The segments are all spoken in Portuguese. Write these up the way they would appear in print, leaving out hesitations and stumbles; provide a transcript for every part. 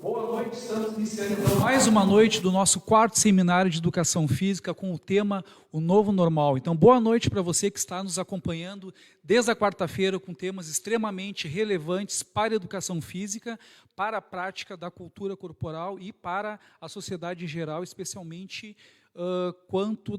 Boa noite, estamos iniciando então mais uma noite do nosso quarto seminário de Educação Física com o tema O Novo Normal. Então, boa noite para você que está nos acompanhando desde a quarta-feira com temas extremamente relevantes para a educação física, para a prática da cultura corporal e para a sociedade em geral, especialmente quanto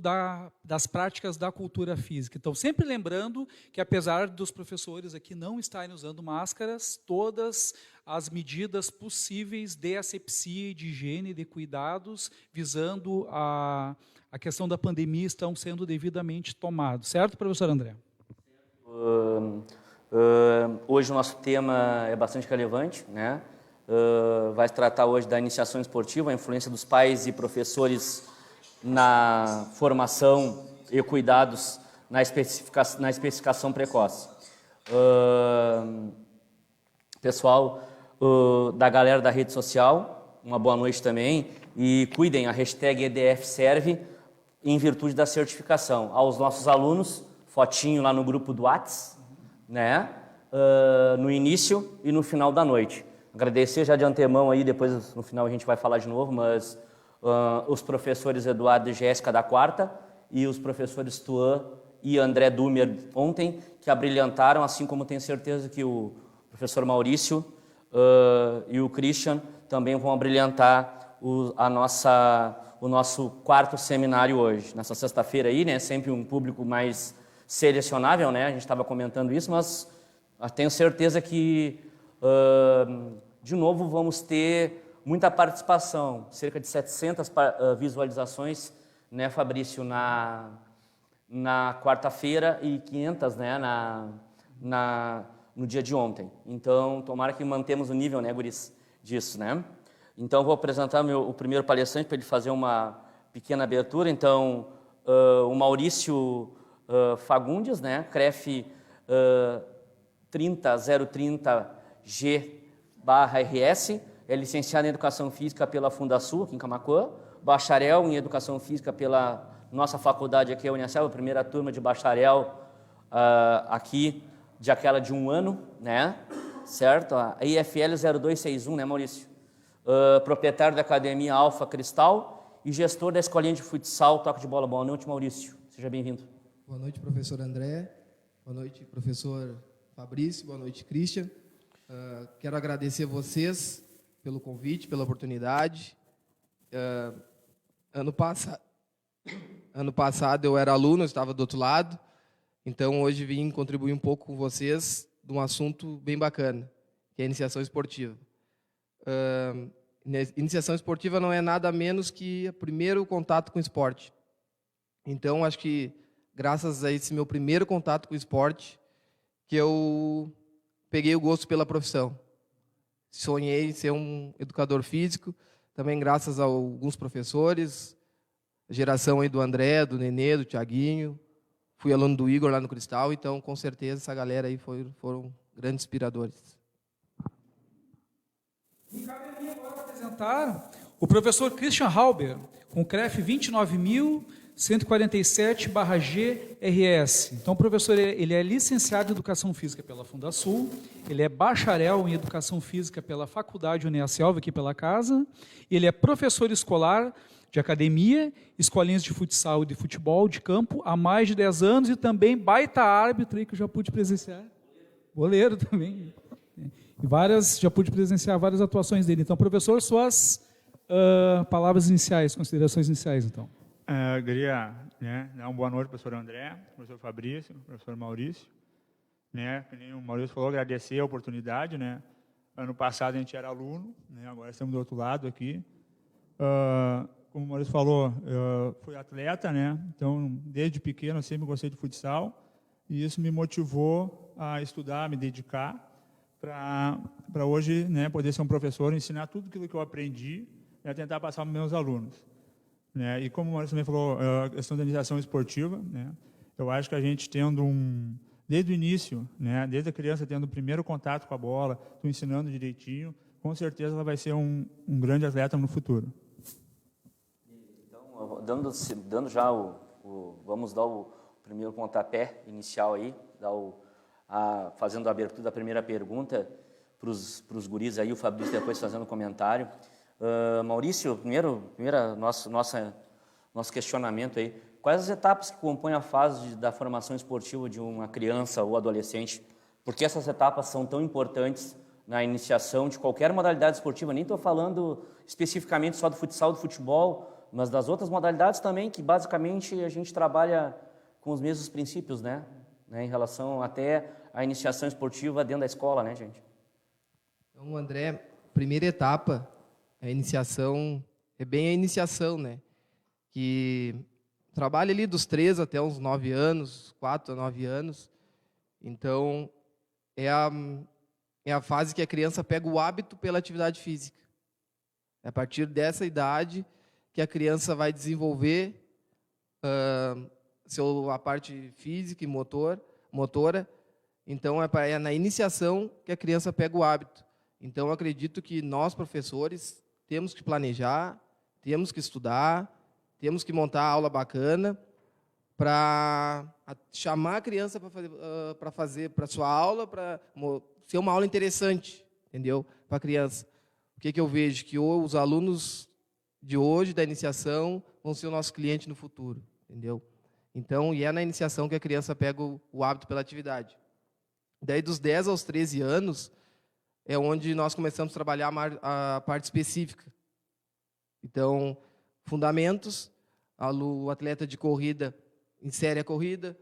das práticas da cultura física. Então, sempre lembrando que, apesar dos professores aqui não estarem usando máscaras, todas as medidas possíveis de asepsia, de higiene, de cuidados, visando a questão da pandemia, estão sendo devidamente tomados. Certo, professor André? Hoje o nosso tema é bastante relevante, né? Vai se tratar hoje da iniciação esportiva, a influência dos pais e professores na formação e cuidados na especificação precoce. Pessoal da galera da rede social, uma boa noite também, e cuidem, a hashtag EDF serve em virtude da certificação. Aos nossos alunos, fotinho lá no grupo do WhatsApp, né? No início e no final da noite. Agradecer já de antemão aí, depois no final a gente vai falar de novo, mas os professores Eduardo e Jéssica da quarta e os professores Tuan e André Dumer ontem, que abrilhantaram, assim como tenho certeza que o professor Maurício e o Christian também vão abrilhantar o nosso quarto seminário hoje. Nessa sexta-feira aí, né, sempre um público mais selecionável, né, a gente estava comentando isso, mas tenho certeza que, de novo, vamos ter muita participação, cerca de 700 visualizações, né, Fabrício, na quarta-feira e 500, né, no dia de ontem. Então, tomara que mantemos o nível, né, guris, disso, né? Então, vou apresentar o primeiro palestrante para ele fazer uma pequena abertura. Então, o Maurício Fagundes, né, CREF 30030G/RS, é licenciado em Educação Física pela Fundasul, aqui em Camaquã, bacharel em Educação Física pela nossa faculdade aqui, a Unicel, a primeira turma de bacharel aqui, de aquela de um ano, né? Certo? A IFL 0261, né, Maurício? Proprietário da Academia Alfa Cristal e gestor da Escolinha de Futsal Toque de Bola. Boa noite, Maurício. Seja bem-vindo. Boa noite, professor André. Boa noite, professor Fabrício. Boa noite, Christian. Quero agradecer vocês pelo convite, pela oportunidade. Ano passado eu era aluno, eu estava do outro lado, então hoje vim contribuir um pouco com vocês de um assunto bem bacana, que é a iniciação esportiva. Iniciação esportiva não é nada menos que o primeiro contato com o esporte. Então, acho que graças a esse meu primeiro contato com o esporte, que eu peguei o gosto pela profissão. Sonhei em ser um educador físico, também graças a alguns professores, a geração aí do André, do Nenê, do Thiaguinho. Fui aluno do Igor lá no Cristal, então com certeza essa galera aí foram grandes inspiradores. E cabe a mim agora apresentar o professor Christian Halber, com o CREF 29147/GRS. Então, o professor, ele é licenciado em Educação Física pela Fundasul, ele é bacharel em Educação Física pela Faculdade Unicel, aqui pela casa, ele é professor escolar de academia, escolinhas de futsal e de futebol de campo há mais de 10 anos e também baita árbitro aí que eu já pude presenciar. Goleiro também. Já pude presenciar várias atuações dele. Então, professor, suas palavras iniciais, considerações iniciais, então. Eu queria, né, dar uma boa noite para o professor André, professor Fabrício, professor Maurício. Né, como o Maurício falou, agradecer a oportunidade. Né. Ano passado a gente era aluno, né, agora estamos do outro lado aqui. Como o Maurício falou, eu fui atleta, né, então desde pequeno eu sempre gostei de futsal e isso me motivou a estudar, a me dedicar para hoje, né, poder ser um professor, ensinar tudo aquilo que eu aprendi e tentar passar para os meus alunos. Né? E como o Maurício também falou, a questão da iniciação esportiva, né? Eu acho que a gente tendo desde o início, né? Desde a criança tendo o primeiro contato com a bola, ensinando direitinho, com certeza ela vai ser um grande atleta no futuro. Então, dando já vamos dar o primeiro pontapé inicial aí, fazendo a abertura da primeira pergunta. os guris aí, o Fabrício depois fazendo comentário. Maurício, nosso questionamento aí, quais as etapas que compõem a fase da formação esportiva de uma criança ou adolescente? Por que essas etapas são tão importantes na iniciação de qualquer modalidade esportiva? Nem estou falando especificamente só do futsal, do futebol, mas das outras modalidades também, que basicamente a gente trabalha com os mesmos princípios, né? Em relação até à iniciação esportiva dentro da escola, né, gente? Então, André, primeira etapa, a iniciação, é bem a iniciação, né? Que trabalha ali dos 3 até uns 9 anos, 4 a 9 anos. Então, é a fase que a criança pega o hábito pela atividade física. É a partir dessa idade que a criança vai desenvolver a parte física e motora. Então, é na iniciação que a criança pega o hábito. Então, eu acredito que nós, professores, temos que planejar, temos que estudar, temos que montar a aula bacana para chamar a criança para fazer para sua aula, para ser uma aula interessante, entendeu? Para a criança. O que eu vejo? Que os alunos de hoje, da iniciação, vão ser o nosso cliente no futuro, entendeu? Então, e é na iniciação que a criança pega o hábito pela atividade. Daí, dos 10 aos 13 anos, é onde nós começamos a trabalhar a parte específica. Então, fundamentos, o atleta de corrida insere a corrida,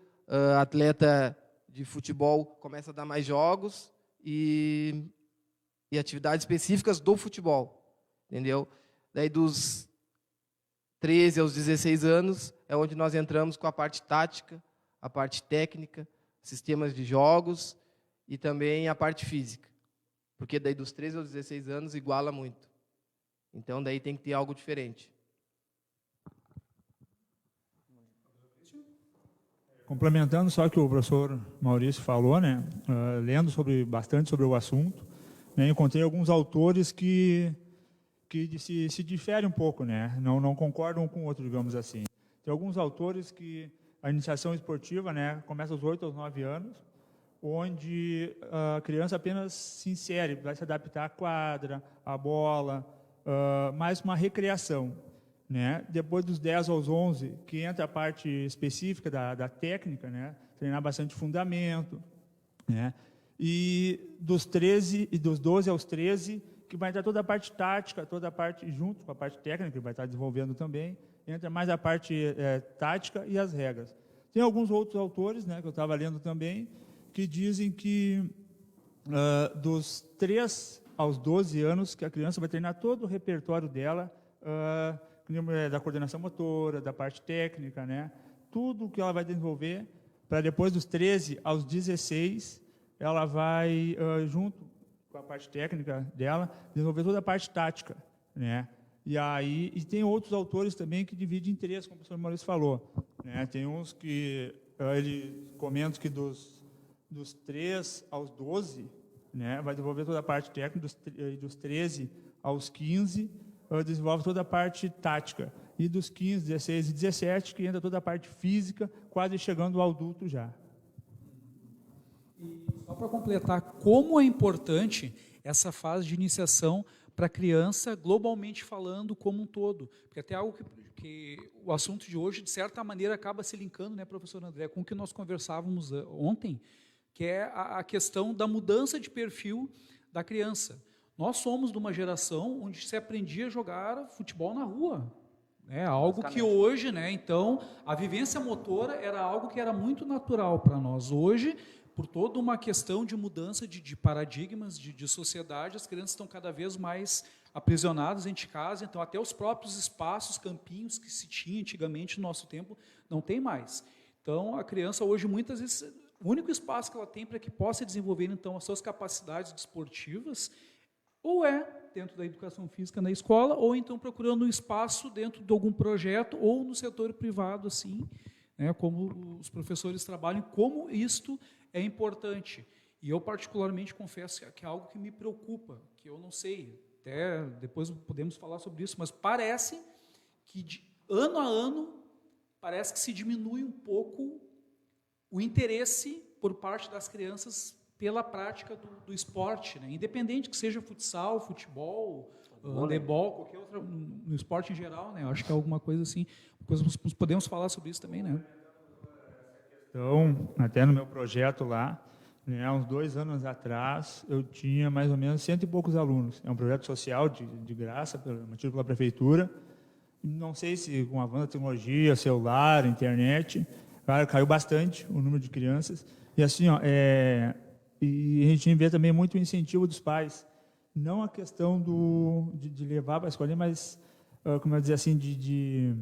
atleta de futebol começa a dar mais jogos e atividades específicas do futebol, entendeu? Daí, dos 13 aos 16 anos, é onde nós entramos com a parte tática, a parte técnica, sistemas de jogos e também a parte física. Porque daí dos 13 aos 16 anos iguala muito. Então, daí tem que ter algo diferente. Complementando só o que o professor Maurício falou, né, lendo bastante sobre o assunto, né, encontrei alguns autores que se diferem um pouco, né, não concordam um com o outro, digamos assim. Tem alguns autores que a iniciação esportiva, né, começa aos 8 aos 9 anos, onde a criança apenas se insere, vai se adaptar à quadra, à bola, mais uma recreação, né? Depois dos 10 aos 11, que entra a parte específica da técnica, né? Treinar bastante fundamento, né? E dos 12 aos 13, que vai entrar toda a parte tática, toda a parte junto com a parte técnica, que vai estar desenvolvendo também, entra mais a parte tática e as regras. Tem alguns outros autores, né, que eu estava lendo também, que dizem que dos 3 aos 12 anos, que a criança vai treinar todo o repertório dela, da coordenação motora, da parte técnica, né? Tudo que ela vai desenvolver, para depois dos 13 aos 16, ela vai, junto com a parte técnica dela, desenvolver toda a parte tática, né? E tem outros autores também que dividem em 3, como o professor Maurício falou, né? Tem uns que ele comenta que dos 3 aos 12, né, vai desenvolver toda a parte técnica, dos 13 aos 15, desenvolve toda a parte tática. E dos 15, 16 e 17, que entra toda a parte física, quase chegando ao adulto já. E só para completar, como é importante essa fase de iniciação para a criança, globalmente falando, como um todo. Porque até algo que o assunto de hoje, de certa maneira, acaba se linkando, né, professor André, com o que nós conversávamos ontem, que é a questão da mudança de perfil da criança. Nós somos de uma geração onde se aprendia a jogar futebol na rua. É algo que hoje, né, então, a vivência motora era algo que era muito natural para nós. Hoje, por toda uma questão de mudança de paradigmas, de sociedade, as crianças estão cada vez mais aprisionadas dentro de casa, então até os próprios espaços, campinhos que se tinha antigamente no nosso tempo, não tem mais. Então, a criança hoje, muitas vezes, o único espaço que ela tem para que possa desenvolver, então, as suas capacidades desportivas, ou é dentro da educação física na escola, ou então procurando um espaço dentro de algum projeto, ou no setor privado, assim, né, como os professores trabalham, como isto é importante. E eu, particularmente, confesso que é algo que me preocupa, que eu não sei, até depois podemos falar sobre isso, mas parece que, de ano a ano, parece que se diminui um pouco o interesse por parte das crianças pela prática do esporte, né? Independente que seja futsal, futebol, handebol, qualquer outro, no esporte em geral, né? Eu acho que é alguma coisa assim, podemos falar sobre isso também, né? Então, até no meu projeto lá, né, uns 2 anos atrás, eu tinha mais ou menos 100 e poucos alunos. É um projeto social de graça, mantido pela prefeitura. Não sei se com a avanço da tecnologia, celular, internet, claro, caiu bastante o número de crianças. E assim, ó, e a gente vê também muito o incentivo dos pais. Não a questão de levar para a escolinha, mas, como eu dizer assim, de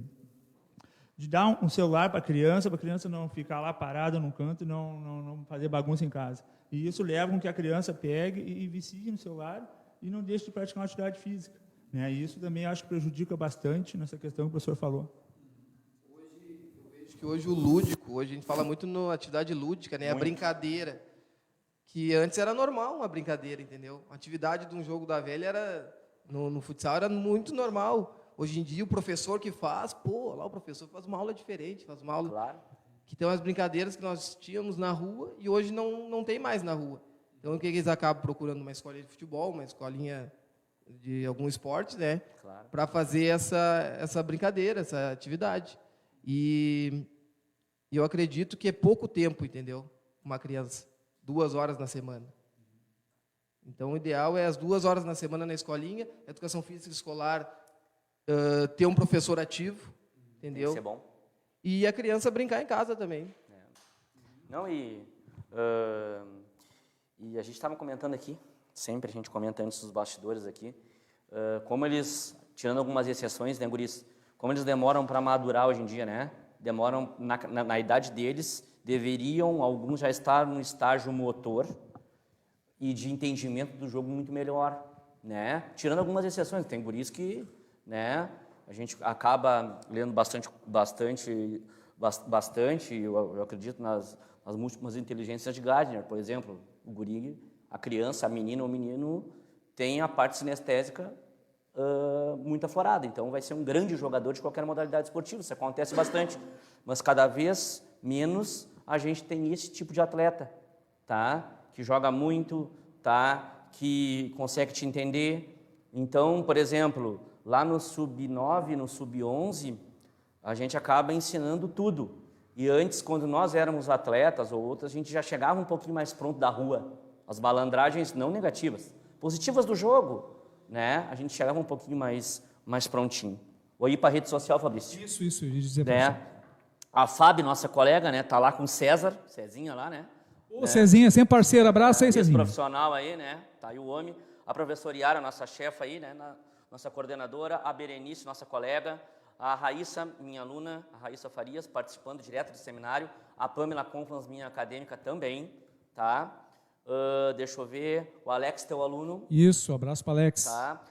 dar um celular para a criança não ficar lá parada num canto e não fazer bagunça em casa. E isso leva com que a criança pegue e vicie no celular e não deixe de praticar uma atividade física, né? E isso também acho que prejudica bastante nessa questão que o professor falou. Eu vejo que hoje o lúdico, hoje a gente fala muito na atividade lúdica, né? A brincadeira, que antes era normal uma brincadeira, entendeu? A atividade de um jogo da velha no futsal era muito normal. Hoje em dia, o professor que faz, lá o professor faz uma aula diferente, faz uma aula... Claro. Que tem umas brincadeiras que nós tínhamos na rua e hoje não tem mais na rua. Então, o que eles acabam procurando? Uma escolinha de futebol, uma escolinha de algum esporte, né? Claro. Para fazer essa brincadeira, essa atividade. E eu acredito que é pouco tempo, entendeu? Uma criança, 2 horas na semana. Então, o ideal é as 2 horas na semana na escolinha, educação física escolar, ter um professor ativo, entendeu? Tem que ser bom. E a criança brincar em casa também. Não, e a gente estava comentando aqui, sempre a gente comenta antes dos bastidores aqui, como eles, tirando algumas exceções, né, guris, como eles demoram para madurar hoje em dia, né? Demoram, na idade deles, deveriam, alguns já estar no estágio motor e de entendimento do jogo muito melhor, né? Tirando algumas exceções, tem guris que, né, a gente acaba lendo bastante, eu acredito nas múltiplas inteligências de Gardner, por exemplo, o guri, a criança, a menina ou o menino tem a parte sinestésica muito aflorada, então vai ser um grande jogador de qualquer modalidade esportiva, isso acontece bastante, mas cada vez menos a gente tem esse tipo de atleta, tá? Que joga muito, tá? Que consegue te entender. Então, por exemplo, lá no sub-9, no sub-11, a gente acaba ensinando tudo. E antes, quando nós éramos atletas ou outros, a gente já chegava um pouquinho mais pronto da rua. As malandragens não negativas, positivas do jogo, né? A gente chegava um pouquinho mais prontinho. Vou ir para a rede social, Fabrício. Isso, eu ia dizer Né? A Fábio, nossa colega, né? Tá lá com o Cezinha lá, né? Ô, Cezinha, sempre parceiro, abraço aí, Esse Cezinha. profissional aí, né? Tá aí o homem. A professora Yara, nossa chefa aí, né? Nossa coordenadora, a Berenice, nossa colega, a Raíssa, minha aluna, a Raíssa Farias, participando direto do seminário, a Pamela Conflans, minha acadêmica também, tá? Deixa eu ver, o Alex, teu aluno. Isso, abraço para Alex. Tá?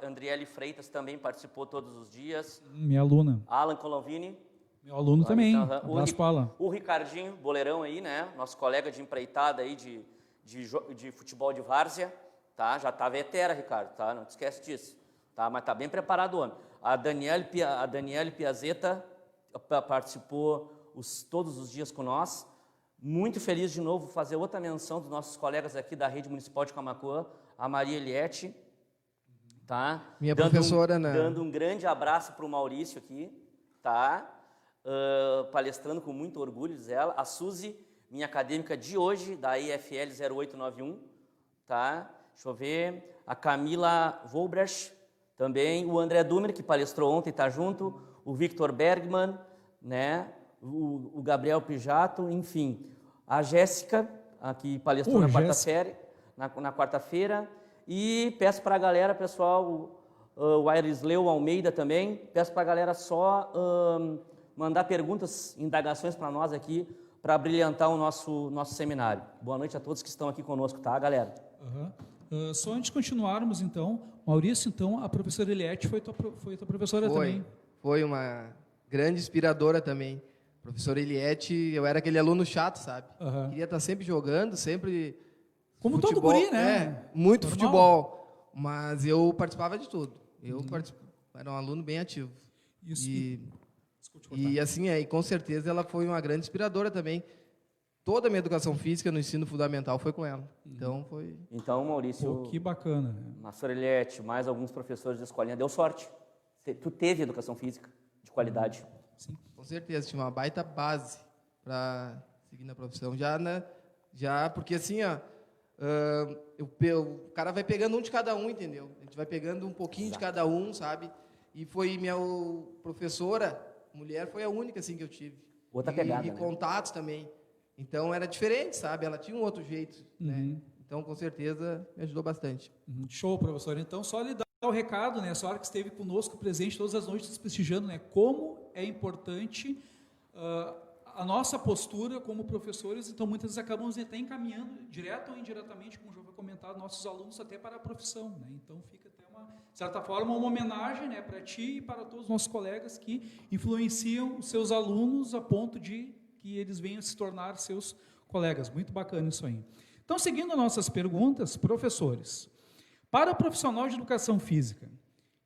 Andriele Freitas também participou todos os dias. Minha aluna. Alan Colovini. Meu aluno também, Então, abraço para Alan. O Ricardinho, boleirão aí, né? Nosso colega de empreitada aí de futebol de várzea, tá? Já tá vetera, Ricardo, tá? Não te esquece disso, tá? Mas tá bem preparado o homem. A Daniele Piazeta participou todos os dias com nós. Muito feliz de novo fazer outra menção dos nossos colegas aqui da Rede Municipal de Camaquã, a Maria Eliette, tá? Minha professora, né? Dando um grande abraço para o Maurício aqui, tá? Palestrando com muito orgulho, diz ela. A Suzy, minha acadêmica de hoje, da EFL 0891, tá? Deixa eu ver. A Camila Volbrecht, também. O André Dumer, que palestrou ontem, está junto. O Victor Bergman, né? O Gabriel Pijato, enfim. A Jéssica, que palestrou na quarta-feira. E peço para a galera, pessoal, o Airisleu Almeida também, peço para a galera só mandar perguntas, indagações para nós aqui, para brilhantar o nosso seminário. Boa noite a todos que estão aqui conosco, tá, galera? Só antes de continuarmos, então, Maurício, então, a professora Eliette foi tua professora também. Foi uma grande inspiradora também. Professora Eliette, eu era aquele aluno chato, sabe? Queria estar sempre jogando, sempre... Como futebol, todo guri, né? Muito Normal. Futebol, mas eu participava de tudo. Era um aluno bem ativo. Isso. E assim, com certeza ela foi uma grande inspiradora também toda a minha educação física no ensino fundamental foi com ela. Então, foi... Então, Maurício, Pô, que bacana. Né? Massor Eliette, mais alguns professores de escolinha, deu sorte. Tu teve educação física de qualidade. Sim. Com certeza, tinha uma baita base para seguir na profissão. Já porque assim, ó, o cara vai pegando um de cada um, entendeu? A gente vai pegando um pouquinho de cada um, sabe? E foi minha professora, mulher, foi a única assim que eu tive. Outra pegada, e né? contatos também. Então era diferente, sabe? Ela tinha um outro jeito, né? Então com certeza me ajudou bastante. Show, professor. Então só lhe dar o recado, né? A senhora que esteve conosco presente todas as noites prestigiando, né? Como é importante a nossa postura como professores. Então muitas vezes acabamos até encaminhando direto ou indiretamente, como já foi comentado, nossos alunos até para a profissão, né? Então fica até de certa forma uma homenagem, né, para ti e para todos os nossos colegas que influenciam os seus alunos a ponto de que eles venham se tornar seus colegas. Muito bacana isso aí. Então, seguindo nossas perguntas, professores, para o profissional de educação física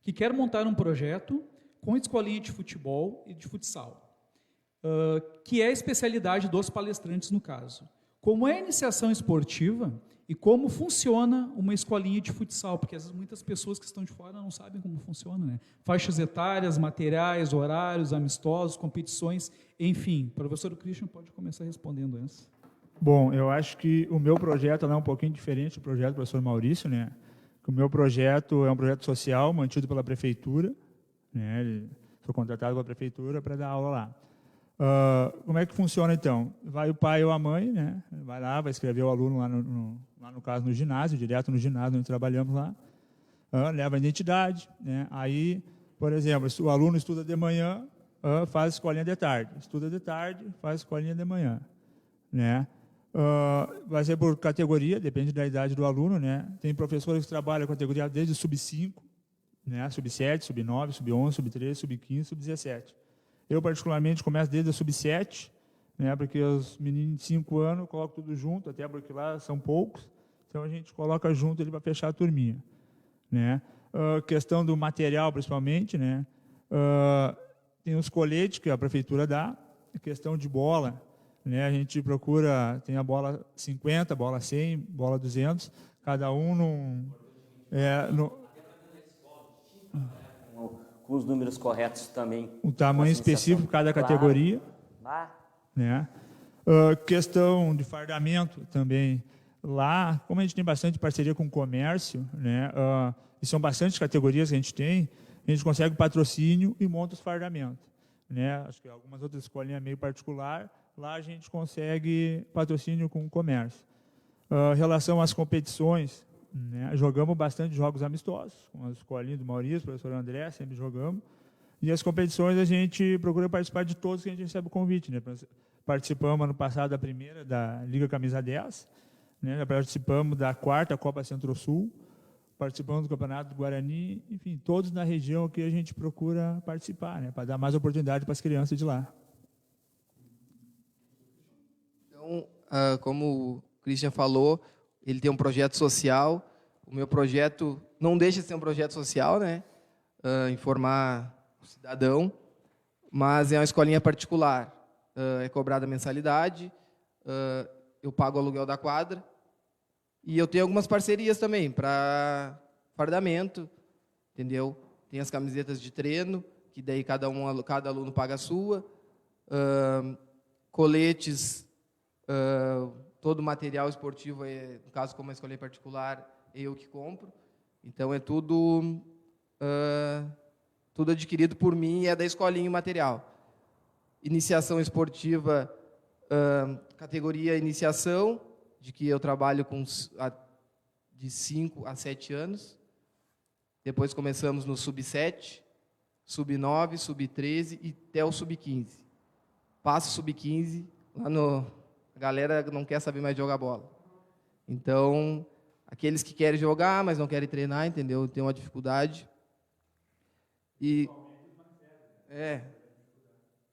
que quer montar um projeto com escolinha de futebol e de futsal, que é a especialidade dos palestrantes no caso, como é a iniciação esportiva e como funciona uma escolinha de futsal, porque às vezes muitas pessoas que estão de fora não sabem como funciona, né? Faixas etárias, materiais, horários, amistosos, competições, enfim. O professor Christian pode começar respondendo essa. Bom, eu acho que o meu projeto é um pouquinho diferente do projeto do professor Maurício, né? O meu projeto é um projeto social mantido pela prefeitura, né? Sou contratado pela prefeitura para dar aula lá. Como é que funciona, então? Vai o pai ou a mãe, né? Vai lá, vai escrever o aluno lá no caso, no ginásio, direto no ginásio onde trabalhamos lá. Leva a identidade, né? Aí, por exemplo, se o aluno estuda de manhã, faz escolinha de tarde. Estuda de tarde, faz escolinha de manhã, né? Vai ser por categoria, depende da idade do aluno, né? Tem professores que trabalham com a categoria desde sub-5, né? Sub-7, sub-9, sub-11, sub-13, sub-15, sub-17. Eu, particularmente, começo desde a sub-7, né, porque os meninos de 5 anos colocam tudo junto, até porque lá são poucos, então a gente coloca junto ali para fechar a turminha, né? Questão do material, principalmente, né? Tem os coletes que a prefeitura dá, a questão de bola, né? A gente procura, tem a bola 50, bola 100, bola 200, cada um Com os números corretos também. um tamanho específico para cada categoria. Claro. Né? Questão de fardamento também. Lá, como a gente tem bastante parceria com o comércio, né? E são bastante categorias que a gente consegue patrocínio e monta os fardamentos. Né? Acho que algumas outras escolinhas meio particular, lá a gente consegue patrocínio com o comércio. Em relação às competições, né? Jogamos bastante jogos amistosos, com as escolinhas do Maurício, professor André, sempre jogamos. E as competições a gente procura participar de todos que a gente recebe o convite. Né? Participamos ano passado da primeira, da Liga Camisa 10, né? Participamos da quarta Copa Centro-Sul, participamos do Campeonato do Guarani, enfim, todos na região que a gente procura participar, né? Para dar mais oportunidade para as crianças de lá. Então, como o Christian falou, ele tem um projeto social. O meu projeto não deixa de ser um projeto social, né? Informar o cidadão, mas é uma escolinha particular. É cobrada mensalidade, eu pago o aluguel da quadra e eu tenho algumas parcerias também para fardamento, entendeu? Tem as camisetas de treino, que daí cada aluno paga a sua, coletes, todo o material esportivo, no caso, como a escolinha particular, eu que compro. Então, é tudo adquirido por mim e é da escolinha o material. Iniciação esportiva, categoria iniciação, de que eu trabalho de 5 a 7 anos. Depois começamos no sub-7, sub-9, sub-13 e até o sub-15. Passa o sub-15, a galera não quer saber mais de jogar bola. Então, aqueles que querem jogar, mas não querem treinar, entendeu? Tem uma dificuldade. E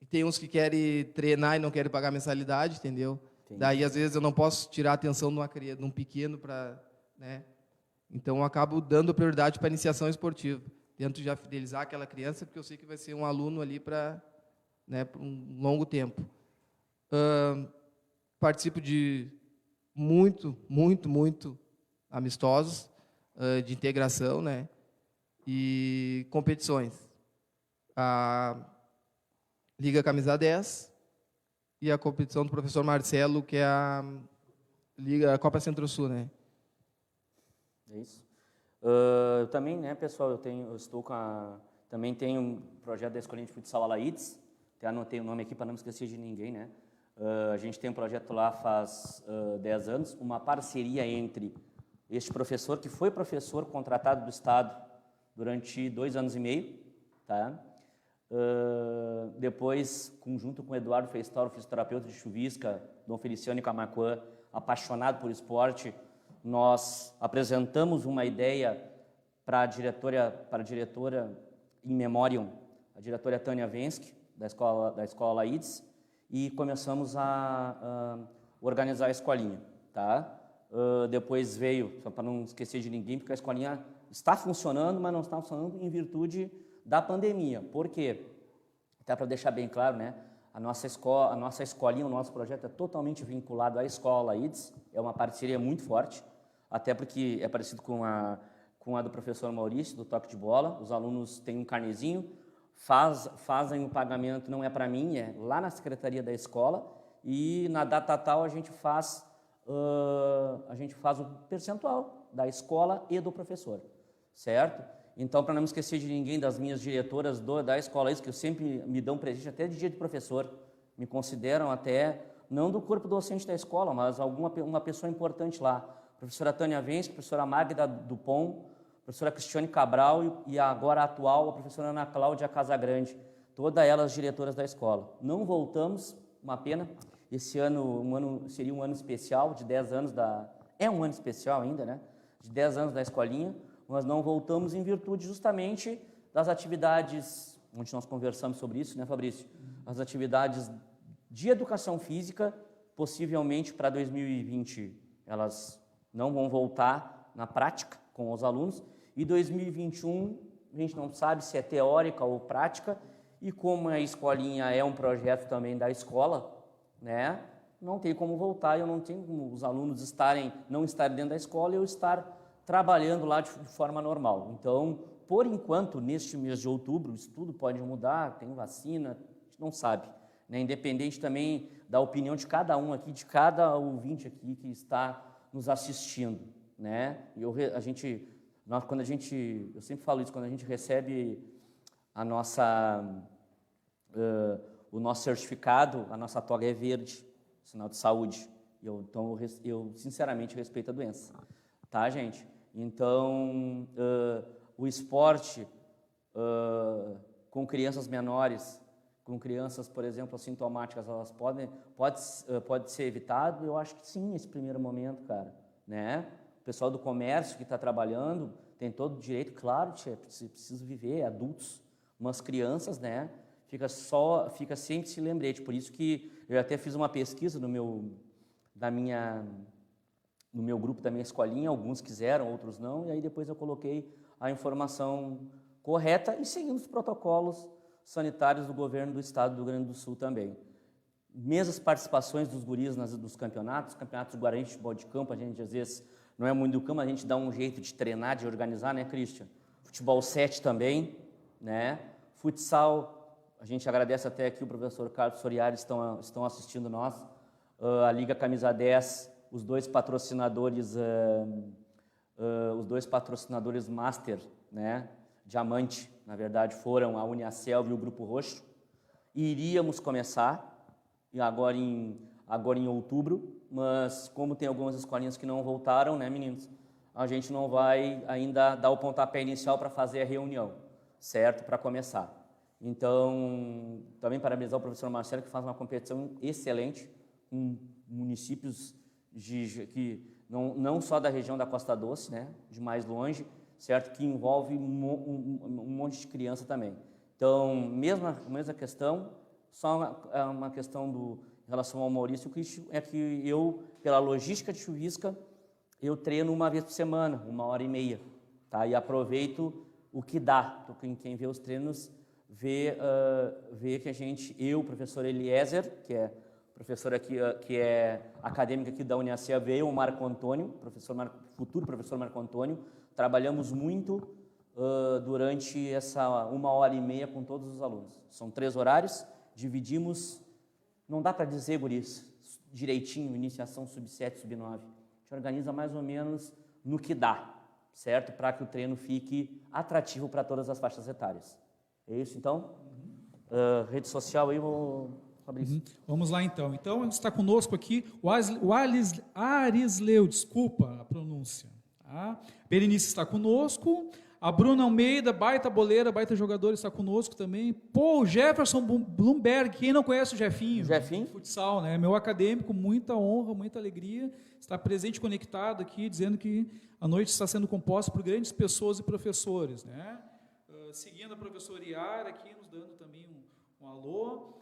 tem uns que querem treinar e não querem pagar mensalidade, entendeu? Entendi. Daí, às vezes, eu não posso tirar a atenção de um pequeno para... Né? Então, eu acabo dando prioridade para a iniciação esportiva. Tento já fidelizar aquela criança, porque eu sei que vai ser um aluno ali para um longo tempo. participo de muito amistosos, de integração, né? E competições. A Liga Camisa 10 e a competição do professor Marcelo, que é a Liga Copa Centro-Sul, né? É isso. Eu também, né, pessoal, também tenho um projeto da Escolinha de Futsal Alaides, até anotei o nome aqui para não me esquecer de ninguém, né? A gente tem um projeto lá faz 10 anos, uma parceria entre este professor, que foi professor contratado do Estado durante 2 anos e meio, tá? Depois, junto com o Eduardo Feistal, fisioterapeuta de Chuvisca, Dom Feliciano e Camaquã, apaixonado por esporte, nós apresentamos uma ideia para a diretora in memoriam, a diretora Tânia Vensky, da escola Laides, e começamos a organizar a escolinha, tá? Depois veio, só para não esquecer de ninguém, porque a escolinha está funcionando, mas não está funcionando em virtude da pandemia. Por quê? Até para deixar bem claro, né? A nossa escolinha, o nosso projeto é totalmente vinculado à escola Laides, é uma parceria muito forte, até porque é parecido com a do professor Maurício, do toque de bola. Os alunos têm um carnezinho, fazem o pagamento, não é para mim, é lá na secretaria da escola, e na data tal a gente faz o percentual da escola e do professor, certo? Então, para não me esquecer de ninguém, das minhas diretoras da escola, isso que eu sempre me dão presente até de dia de professor, me consideram até, não do corpo docente da escola, mas uma pessoa importante lá. Professora Tânia Vence, professora Magda Dupont, professora Cristiane Cabral e agora a atual, a professora Ana Cláudia Casagrande, todas elas diretoras da escola. Não voltamos, uma pena, esse ano, seria um ano especial, de 10 anos é um ano especial ainda, né? De 10 anos da escolinha, nós não voltamos em virtude justamente das atividades, onde nós conversamos sobre isso, né, Fabrício? As atividades de educação física, possivelmente para 2020, elas não vão voltar na prática com os alunos, e 2021, a gente não sabe se é teórica ou prática, e como a escolinha é um projeto também da escola, né, não tem como voltar, eu não tenho como os alunos não estarem dentro da escola e eu estar trabalhando lá de forma normal. Então, por enquanto, neste mês de outubro, isso tudo pode mudar, tem vacina, a gente não sabe, né? Independente também da opinião de cada um aqui, de cada ouvinte aqui que está nos assistindo, né? Eu sempre falo isso, quando a gente recebe o nosso certificado, a nossa toga é verde, sinal de saúde. Então, eu sinceramente respeito a doença, tá, gente? Então, o esporte com crianças menores, com crianças, por exemplo, assintomáticas, elas pode ser evitado? Eu acho que sim, nesse primeiro momento, cara, né? O pessoal do comércio que está trabalhando tem todo o direito, claro, precisa viver, adultos, mas crianças, né? Fica sempre esse lembrete. Por isso que eu até fiz uma pesquisa no meu grupo da minha escolinha, alguns quiseram, outros não, e aí depois eu coloquei a informação correta e seguindo os protocolos sanitários do governo do estado do Rio Grande do Sul também. Mesmas participações dos guris dos campeonatos do Guarani de futebol de campo, a gente às vezes não é muito do campo, a gente dá um jeito de treinar, de organizar, né, Christian? Futebol 7 também, né? Futsal, a gente agradece até aqui o professor Carlos Soriari estão assistindo nós, a Liga Camisa 10, os dois patrocinadores Master, né, Diamante, na verdade, foram a Uniaselv e o Grupo Roxo. Iríamos começar, agora em outubro, mas como tem algumas escolinhas que não voltaram, né, meninos, a gente não vai ainda dar o pontapé inicial para fazer a reunião, certo? Para começar. Então, também parabenizar o professor Marcelo, que faz uma competição excelente com municípios que não só da região da Costa Doce, né, de mais longe, certo, que envolve um monte de criança também. Então, mesma questão, só uma questão em relação ao Maurício Cristo, é que eu, pela logística de Chuvisca, eu treino uma vez por semana, 1h30, tá? E aproveito o que dá. Quem vê os treinos vê que o professor Eliezer, que é professor aqui, que é acadêmico aqui da UniACEA, veio o Marco Antônio, futuro professor Marco Antônio. Trabalhamos muito durante essa 1h30 com todos os alunos. São 3 horários, dividimos, não dá para dizer, guris, direitinho, iniciação sub-7, sub-9. A gente organiza mais ou menos no que dá, certo? Para que o treino fique atrativo para todas as faixas etárias. É isso, então? Rede social aí, Fabrício. Vamos lá, então. Então, está conosco aqui o Arisleu, desculpa a pronúncia. Tá? Berenice está conosco. A Bruna Almeida, baita boleira, baita jogador, está conosco também. Pô, o Jefferson Bloomberg, quem não conhece o Jefinho? Jefinho? Futsal, né? Meu acadêmico, muita honra, muita alegria. Está presente, conectado aqui, dizendo que a noite está sendo composta por grandes pessoas e professores, né? Seguindo a professora Iara aqui, nos dando também um alô.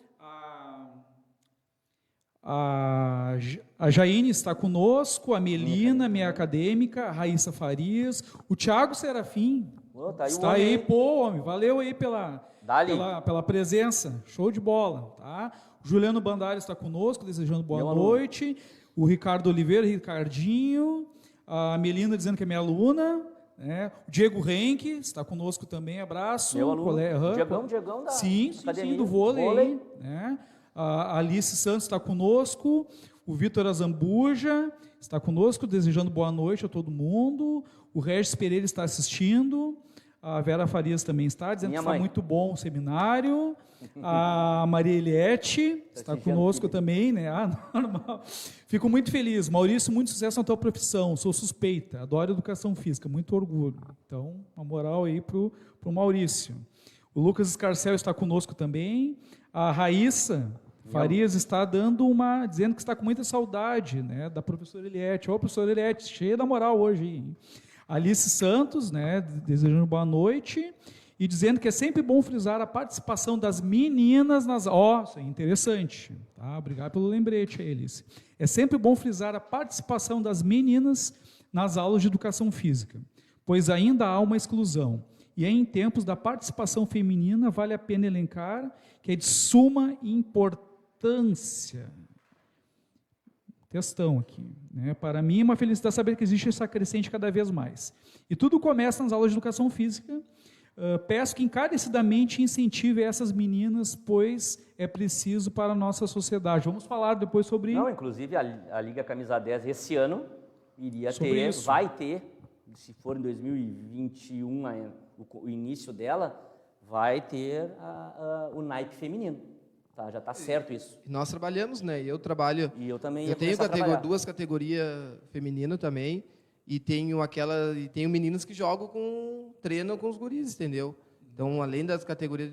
A Jaine está conosco, a Melina, minha acadêmica, a Raíssa Farias, o Thiago Serafim, Tá aí está aí, pô, homem, valeu aí pela presença, show de bola, tá? O Juliano Bandari está conosco, desejando boa noite, o Ricardo Oliveira, Ricardinho, a Melina dizendo que é minha aluna, né? O Diego Renck está conosco também, abraço. Meu aluno, Diegão da academia. Sim, do vôlei. Né? A Alice Santos está conosco, o Vitor Azambuja está conosco, desejando boa noite a todo mundo, o Regis Pereira está assistindo, a Vera Farias também está, dizendo que está muito bom o seminário, a Maria Eliette está conosco também, né? Normal. Fico muito feliz, Maurício, muito sucesso na tua profissão, sou suspeita, adoro educação física, muito orgulho. Então, uma moral aí para o Maurício. O Lucas Escarcel está conosco também, a Raíssa Farias está dizendo que está com muita saudade, né, da professora Eliette. Ô, professora Eliette, cheia da moral hoje. Hein? Alice Santos, né, desejando boa noite, e dizendo que é sempre bom frisar a participação das meninas nas... isso é interessante. Tá? Obrigado pelo lembrete, Alice. É sempre bom frisar a participação das meninas nas aulas de educação física, pois ainda há uma exclusão. E em tempos da participação feminina, vale a pena elencar que é de suma importância. Questão aqui. Né? Para mim, é uma felicidade saber que existe essa crescente cada vez mais. E tudo começa nas aulas de educação física. Peço que encarecidamente incentive essas meninas, pois é preciso para a nossa sociedade. Vamos falar depois sobre... Não, inclusive a Liga Camisa 10 esse ano vai ter, se for em 2021 o início dela, vai ter o naipe feminino. Tá, já está certo isso. E nós trabalhamos, né? Eu trabalho... E eu também eu tenho duas categorias femininas também, e tenho meninos que treinam com os guris, entendeu? Então, além das categorias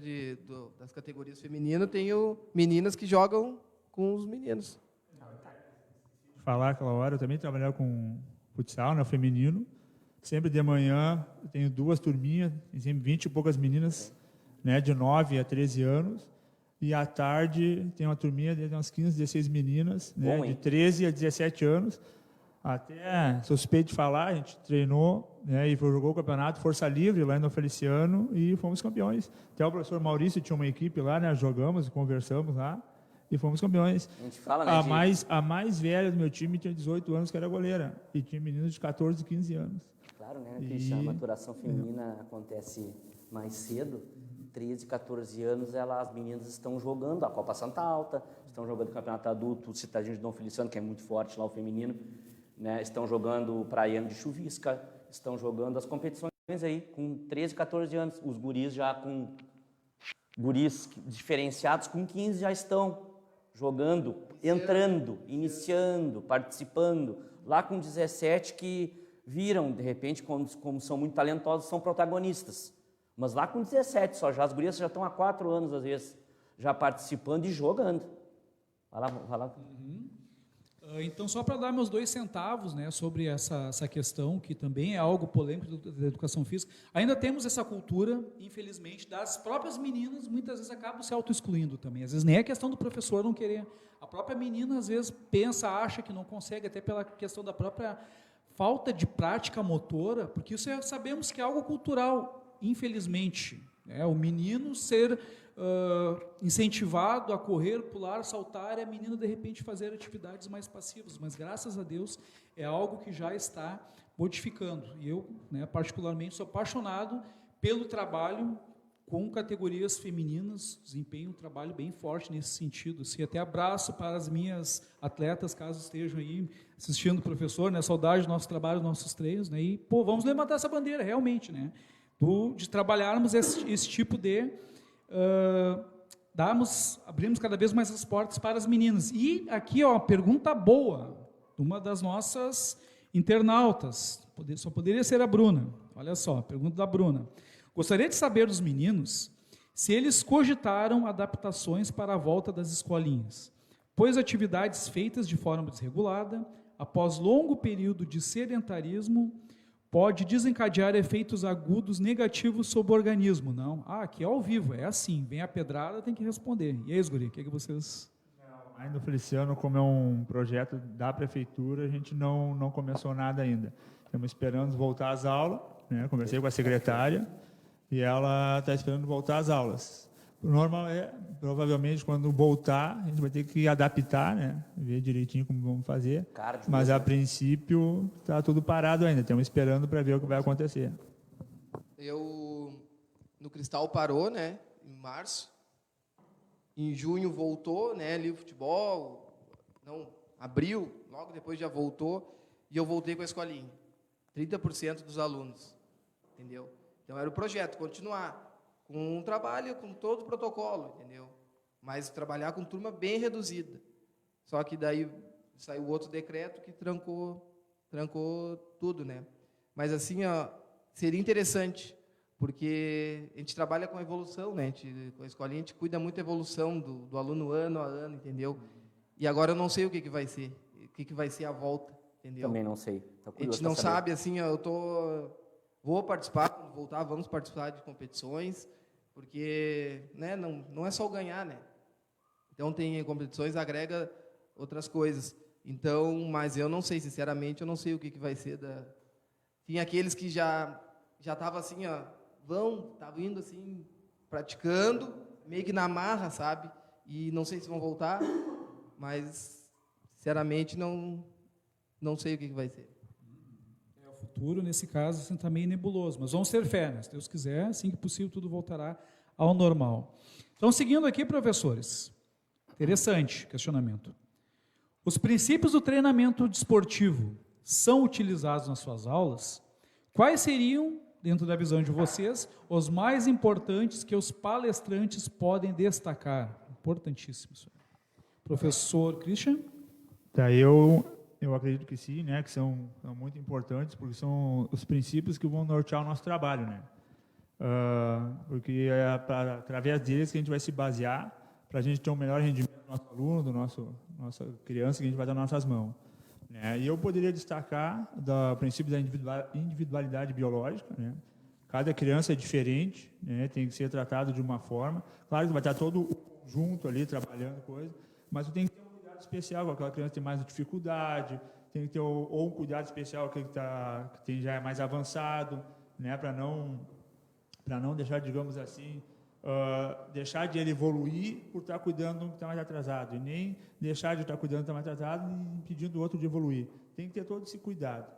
femininas, tenho meninas que jogam com os meninos. Falar aquela hora, eu também trabalhava com futsal, né, feminino. Sempre de manhã, eu tenho 2 turminhas, tem sempre 20 e poucas meninas, né, de 9 a 13 anos. E à tarde, tem uma turminha de umas 15, 16 meninas, né, de 13 a 17 anos. Até suspeito de falar, a gente treinou, né, e jogou o campeonato Força Livre lá no Feliciano e fomos campeões. Até o professor Maurício tinha uma equipe lá, né, jogamos, conversamos lá e fomos campeões. A gente fala, né, a mais velha do meu time tinha 18 anos, que era goleira, e tinha meninos de 14, 15 anos. Claro, né, Cristian, a maturação feminina acontece mais cedo. 13, 14 anos, as meninas estão jogando a Copa Santa Alta, estão jogando o Campeonato Adulto, Citadinho de Dom Feliciano, que é muito forte lá, o feminino, né? Estão jogando o Praiano de Chuvisca, estão jogando as competições aí, com 13, 14 anos. Os guris guris diferenciados com 15 já estão jogando, entrando, iniciando, participando. Lá com 17 que viram, de repente, como são muito talentosos, são protagonistas. Mas lá com 17 só, as gurias já estão há 4 anos, às vezes, já participando e jogando. Vai lá. Então, só para dar meus 2 centavos, né, sobre essa questão, que também é algo polêmico da educação física, ainda temos essa cultura, infelizmente, das próprias meninas, muitas vezes acabam se auto-excluindo também. Às vezes nem é questão do professor não querer. A própria menina, às vezes, acha que não consegue, até pela questão da própria falta de prática motora, porque isso sabemos que é algo cultural, infelizmente. O menino ser incentivado a correr, pular, saltar, e a menina, de repente, fazer atividades mais passivas. Mas, graças a Deus, é algo que já está modificando. E eu, particularmente, sou apaixonado pelo trabalho com categorias femininas, desempenho um trabalho bem forte nesse sentido. Assim, até abraço para as minhas atletas, caso estejam aí assistindo o professor, saudade do nosso trabalho, dos nossos treinos, e, vamos levantar essa bandeira, realmente, de trabalharmos esse tipo de... abrimos cada vez mais as portas para as meninas. E aqui, pergunta boa, uma das nossas internautas, só poderia ser a Bruna, olha só, pergunta da Bruna. Gostaria de saber dos meninos se eles cogitaram adaptações para a volta das escolinhas, pois atividades feitas de forma desregulada, após longo período de sedentarismo, pode desencadear efeitos agudos negativos sobre o organismo. Não, aqui é ao vivo, é assim, vem a pedrada, tem que responder. E aí, guri, o que vocês... Ainda o Feliciano, como é um projeto da prefeitura, a gente não começou nada ainda. Estamos esperando voltar às aulas, conversei com a secretária, e ela está esperando voltar às aulas. O normal provavelmente, quando voltar, a gente vai ter que adaptar, ver direitinho como vamos fazer. Mas, a princípio, está tudo parado ainda. Estamos esperando para ver o que vai acontecer. No Cristal parou, em março. Em junho voltou, ali o futebol. Não, abril, logo depois já voltou. E eu voltei com a escolinha. 30% dos alunos. Entendeu? Então, era o projeto, continuar com um trabalho, com todo o protocolo, entendeu? Mas trabalhar com turma bem reduzida. Só que daí saiu outro decreto que trancou tudo, Mas, assim, seria interessante, porque a gente trabalha com a evolução, com a escolinha, a gente cuida muito da evolução do aluno ano a ano, entendeu? E agora eu não sei o que vai ser, o que vai ser a volta, entendeu? Também não sei. A gente não sabe, assim, vou participar, quando voltar, vamos participar de competições, porque não é só ganhar, Então, tem competições, agrega outras coisas. Então, mas eu não sei, sinceramente, eu não sei o que vai ser Tinha aqueles que já estavam assim, estavam indo assim, praticando, meio que na marra, sabe? E não sei se vão voltar, mas, sinceramente, não sei o que vai ser. O futuro, nesse caso, assim, está meio nebuloso, mas vamos ter fé, se Deus quiser, assim que possível, tudo voltará ao normal. Então, seguindo aqui, professores, interessante questionamento. Os princípios do treinamento desportivo são utilizados nas suas aulas? Quais seriam, dentro da visão de vocês, os mais importantes que os palestrantes podem destacar? Importantíssimo isso. Professor Christian? Eu acredito que sim, que são muito importantes, porque são os princípios que vão nortear o nosso trabalho, porque é através deles que a gente vai se basear para a gente ter um melhor rendimento do nosso aluno, nossa criança que a gente vai dar nas nossas mãos. E eu poderia destacar o princípio da individualidade biológica. Cada criança é diferente, tem que ser tratado de uma forma. Claro que vai estar todo o conjunto ali trabalhando coisa, mas tem que ter um cuidado especial com aquela criança que tem mais dificuldade, tem que ter ou um cuidado especial com que já é mais avançado, para não deixar, digamos assim, deixar de ele evoluir por estar cuidando do que está mais atrasado, e nem deixar de estar cuidando do que está mais atrasado e impedindo o outro de evoluir. Tem que ter todo esse cuidado.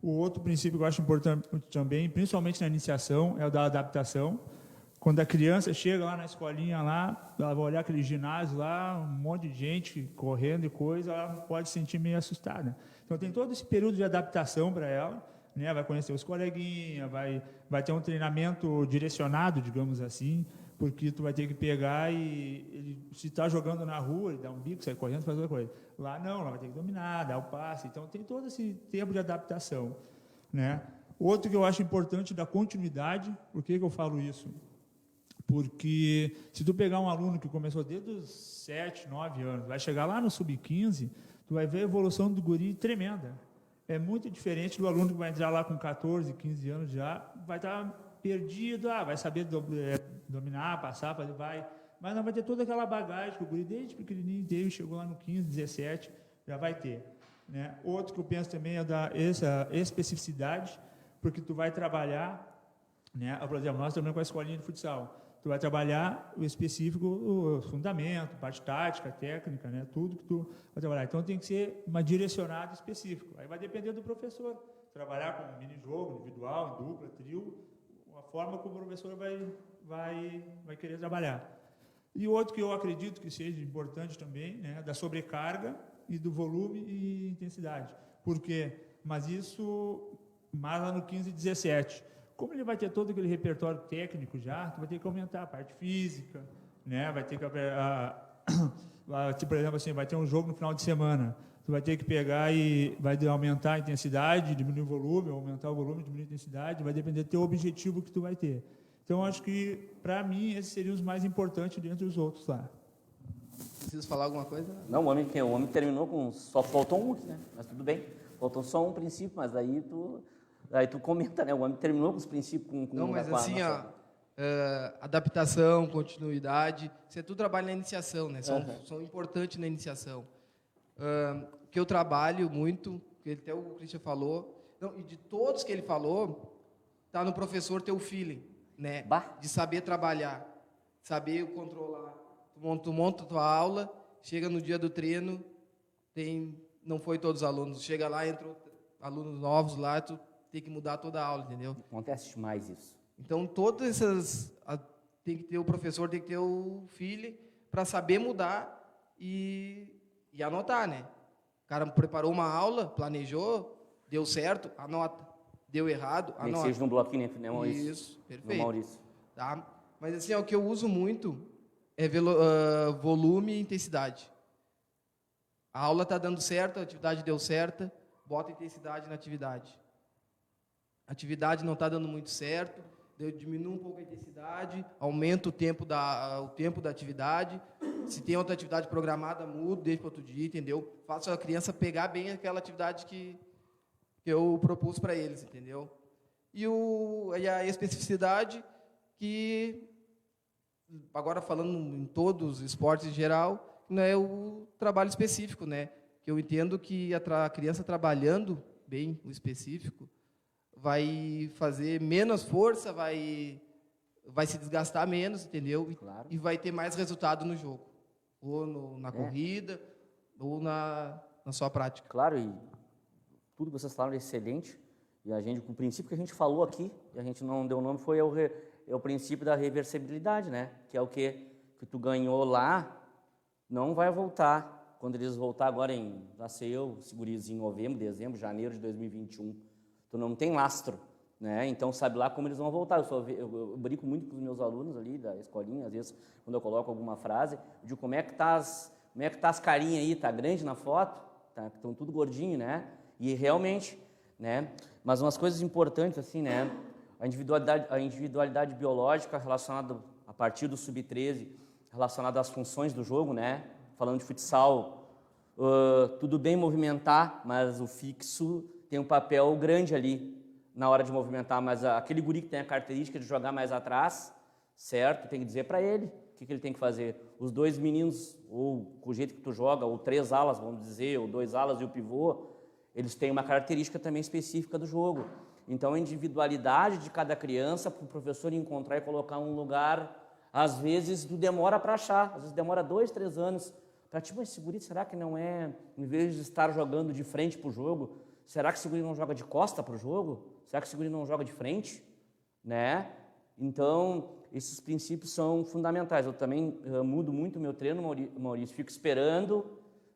O outro princípio que eu acho importante também, principalmente na iniciação, é o da adaptação. Quando a criança chega lá na escolinha, ela vai olhar aquele ginásio lá, um monte de gente correndo e coisa, ela pode se sentir meio assustada. Então, tem todo esse período de adaptação para ela, vai conhecer os coleguinhas, vai ter um treinamento direcionado, digamos assim, porque tu vai ter que pegar se está jogando na rua, ele dá um bico, sai correndo, faz outra coisa. Lá não, ela vai ter que dominar, dar o passe. Então, tem todo esse tempo de adaptação. Outro que eu acho importante da continuidade, por que eu falo isso? Porque se tu pegar um aluno que começou desde os 7, 9 anos, vai chegar lá no sub-15, tu vai ver a evolução do guri tremenda. É muito diferente do aluno que vai entrar lá com 14, 15 anos já, vai estar perdido, vai saber dominar, passar, mas não vai ter toda aquela bagagem que o guri desde pequenininho teve, chegou lá no 15, 17, já vai ter. Outro que eu penso também é essa especificidade, porque tu vai trabalhar né? Por exemplo, nós trabalhamos com a escolinha de futsal. Tu vai trabalhar o específico, o fundamento, parte tática, técnica, né? Tudo que tu vai trabalhar. Então tem que ser uma direcionada específico. Aí vai depender do professor. Trabalhar com mini-jogo, individual, em dupla, trio, a forma como o professor vai querer trabalhar. E outro que eu acredito que seja importante também, né? Da sobrecarga e do volume e intensidade. Por quê? Mas lá no 15 e 17. Como ele vai ter todo aquele repertório técnico já, tu vai ter que aumentar a parte física, né? Vai ter que, por exemplo, assim, vai ter um jogo no final de semana, tu vai ter que pegar e vai aumentar a intensidade, diminuir o volume, aumentar o volume, diminuir a intensidade, vai depender do teu objetivo que tu vai ter. Então, acho que, para mim, esses seriam os mais importantes dentre os outros lá. Preciso falar alguma coisa? Não, o homem terminou com... Só faltou um aqui, né? Mas tudo bem. Faltou só um princípio, mas daí tu comenta, né? O homem terminou com os princípios... Não, mas assim, adaptação, continuidade, isso é tudo trabalho na iniciação, né? São importantes na iniciação. Que eu trabalho muito, que até o Christian falou, e de todos que ele falou, tá no professor ter o feeling, né? De saber trabalhar, saber controlar. Tu monta tua aula, chega no dia do treino, não foi todos os alunos, chega lá, entrou alunos novos lá, tu tem que mudar toda a aula, entendeu? Acontece demais isso. Então, todas essas... tem que ter o professor, tem que ter o filho para saber mudar e anotar, né? O cara preparou uma aula, planejou, deu certo, anota. Deu errado, anota. Nem que seja no bloquinho, né, Maurício? Isso, perfeito. No Maurício. Tá? Mas, assim, o que eu uso muito é volume e intensidade. A aula está dando certo, a atividade deu certa, bota intensidade na atividade. A atividade não está dando muito certo, eu diminuo um pouco a intensidade, aumento o tempo da atividade. Se tem outra atividade programada, mudo, deixo para outro dia, entendeu? Faço a criança pegar bem aquela atividade que eu propus para eles, entendeu? E a especificidade que, agora falando em todos os esportes em geral, não é o trabalho específico, né? Que eu entendo que a criança trabalhando bem o específico vai fazer menos força, vai se desgastar menos, entendeu? Claro. E vai ter mais resultado no jogo, ou na corrida, ou na sua prática. Claro, e tudo que vocês falaram é excelente. E o princípio que a gente falou aqui, e a gente não deu nome, foi o princípio da reversibilidade, né? Que é o que tu ganhou lá, não vai voltar. Quando eles voltar agora esse gurizinho em novembro, dezembro, janeiro de 2021, tu não tem lastro, né? Então, sabe lá como eles vão voltar. Eu brinco muito com os meus alunos ali da escolinha, às vezes, quando eu coloco alguma frase, eu digo, como é que tá as carinhas aí? Tá grande na foto? Estão tudo gordinho, né? E realmente, né? Mas umas coisas importantes, assim, né? A individualidade biológica relacionada a partir do sub-13, relacionada às funções do jogo, né? Falando de futsal, tudo bem movimentar, mas o fixo tem um papel grande ali na hora de movimentar, mas aquele guri que tem a característica de jogar mais atrás, certo? Tem que dizer para ele o que ele tem que fazer. Os dois meninos, ou com o jeito que tu joga, ou 3 alas, vamos dizer, ou 2 alas e o pivô, eles têm uma característica também específica do jogo. Então, a individualidade de cada criança, para o professor encontrar e colocar um lugar, às vezes, demora para achar, às vezes demora 2, 3 anos, para tipo, esse guri, será que não é, em vez de estar jogando de frente para o jogo, será que esse guri não joga de costa para o jogo? Será que esse guri não joga de frente? Né? Então, esses princípios são fundamentais. Eu também mudo muito o meu treino, Maurício. Fico esperando,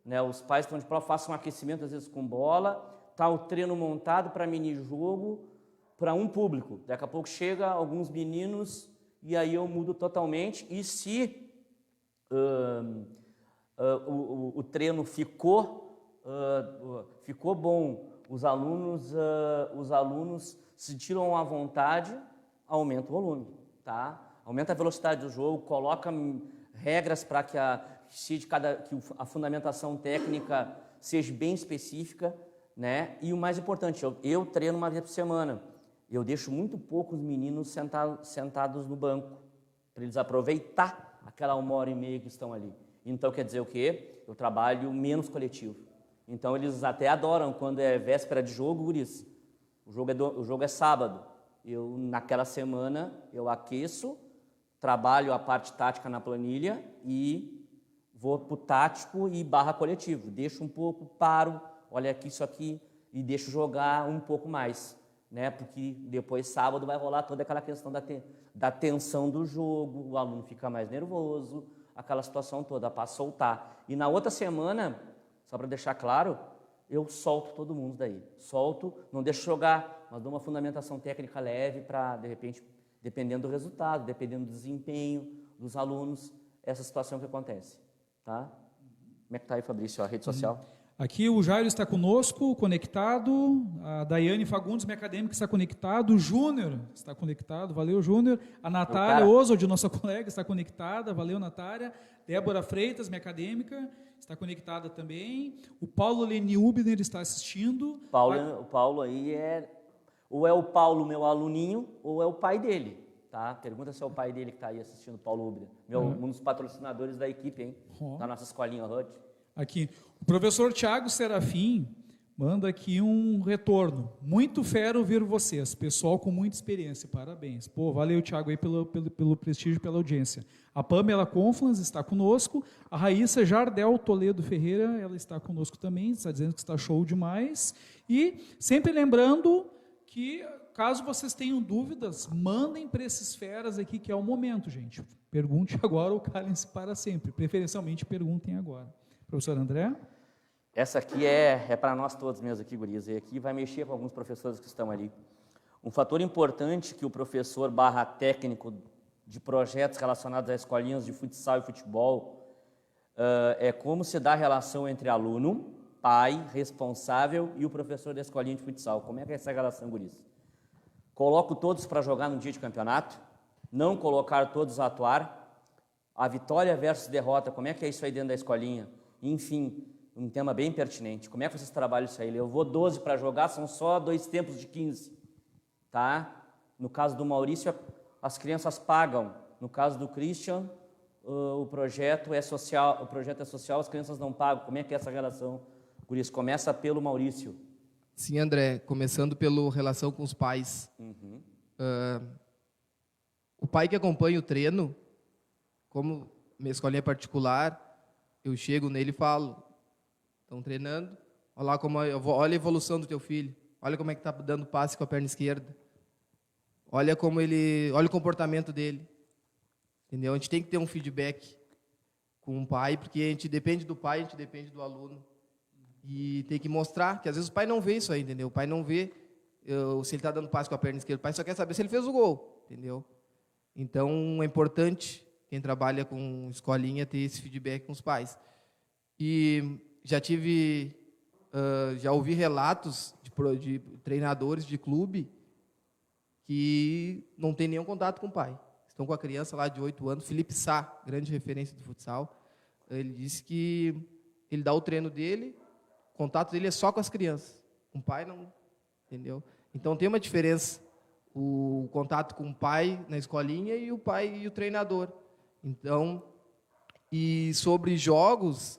né, os pais estão de prova, façam um aquecimento, às vezes com bola, tá o treino montado para mini-jogo, para um público. Daqui a pouco chega alguns meninos e aí eu mudo totalmente. E se o treino ficou bom, os alunos se sentiram à vontade, aumenta o volume, tá? Aumenta a velocidade do jogo, coloca regras para que a fundamentação técnica seja bem específica, né? E o mais importante, eu treino uma vez por semana. Eu deixo muito pouco os meninos sentados no banco, para eles aproveitar aquela 1h30 que estão ali. Então, quer dizer o quê? Eu trabalho menos coletivo. Então, eles até adoram quando é véspera de jogo, guris. O jogo é sábado. Naquela semana, eu aqueço, trabalho a parte tática na planilha e vou para o tático e barra coletivo. Deixo um pouco, paro, olha aqui, isso aqui, e deixo jogar um pouco mais, né? Porque depois, sábado, vai rolar toda aquela questão da tensão do jogo, o aluno fica mais nervoso, aquela situação toda, para soltar. E na outra semana, só para deixar claro, eu solto todo mundo daí. Solto, não deixo jogar, mas dou uma fundamentação técnica leve para, de repente, dependendo do resultado, dependendo do desempenho dos alunos, essa situação que acontece. Tá? Como é que está aí, Fabrício, a rede social? Aqui o Jairo está conosco, conectado, a Daiane Fagundes, minha acadêmica, está conectado, o Júnior está conectado, valeu, Júnior, a Natália Oswald, nossa colega, está conectada, valeu, Natália, Débora Freitas, minha acadêmica, está conectada também, o Paulo Leniubner está assistindo. O Paulo aí ou é o Paulo, meu aluninho, ou é o pai dele, tá? Pergunta se é o pai dele que está aí assistindo, Paulo Ubner, um dos patrocinadores da equipe, hein? Da nossa escolinha HUD. Aqui, o professor Tiago Serafim manda aqui um retorno. Muito fera ouvir vocês, pessoal com muita experiência, parabéns. Pô, valeu, Tiago, aí pelo prestígio e pela audiência. A Pamela Conflans está conosco, a Raíssa Jardel Toledo Ferreira, ela está conosco também, está dizendo que está show demais. E sempre lembrando que, caso vocês tenham dúvidas, mandem para esses feras aqui, que é o momento, gente. Pergunte agora ou calem-se para sempre. Preferencialmente, perguntem agora. Professor André? Essa aqui é para nós todos mesmo aqui, gurias, e aqui vai mexer com alguns professores que estão ali. Um fator importante que o professor / técnico de projetos relacionados a escolinhas de futsal e futebol é como se dá a relação entre aluno, pai, responsável e o professor da escolinha de futsal. Como é que é essa relação, gurias? Coloco todos para jogar no dia de campeonato, não colocar todos a atuar, a vitória versus derrota, como é que é isso aí dentro da escolinha? Enfim, um tema bem pertinente. Como é que vocês trabalham isso aí? Eu vou 12 para jogar, são só 2 tempos de 15. Tá? No caso do Maurício, as crianças pagam. No caso do Christian, o projeto é social, as crianças não pagam. Como é que é essa relação? Por isso, começa pelo Maurício. Sim, André, começando pela relação com os pais. O pai que acompanha o treino, como minha escolinha é particular, eu chego nele e falo, estão treinando, olha lá olha a evolução do teu filho, olha como é que está dando passe com a perna esquerda, olha o comportamento dele, entendeu? A gente tem que ter um feedback com o pai, porque a gente depende do pai, a gente depende do aluno, e tem que mostrar, que às vezes o pai não vê isso aí, entendeu? O pai não vê se ele está dando passe com a perna esquerda, o pai só quer saber se ele fez o gol, entendeu? Então é importante quem trabalha com escolinha ter esse feedback com os pais. E já ouvi relatos de treinadores de clube que não tem nenhum contato com o pai. Estão com a criança lá de 8 anos, Felipe Sá, grande referência do futsal. Ele disse que ele dá o treino dele, o contato dele é só com as crianças. Com o pai não, entendeu? Então tem uma diferença, o contato com o pai na escolinha e o pai e o treinador. Então, e sobre jogos,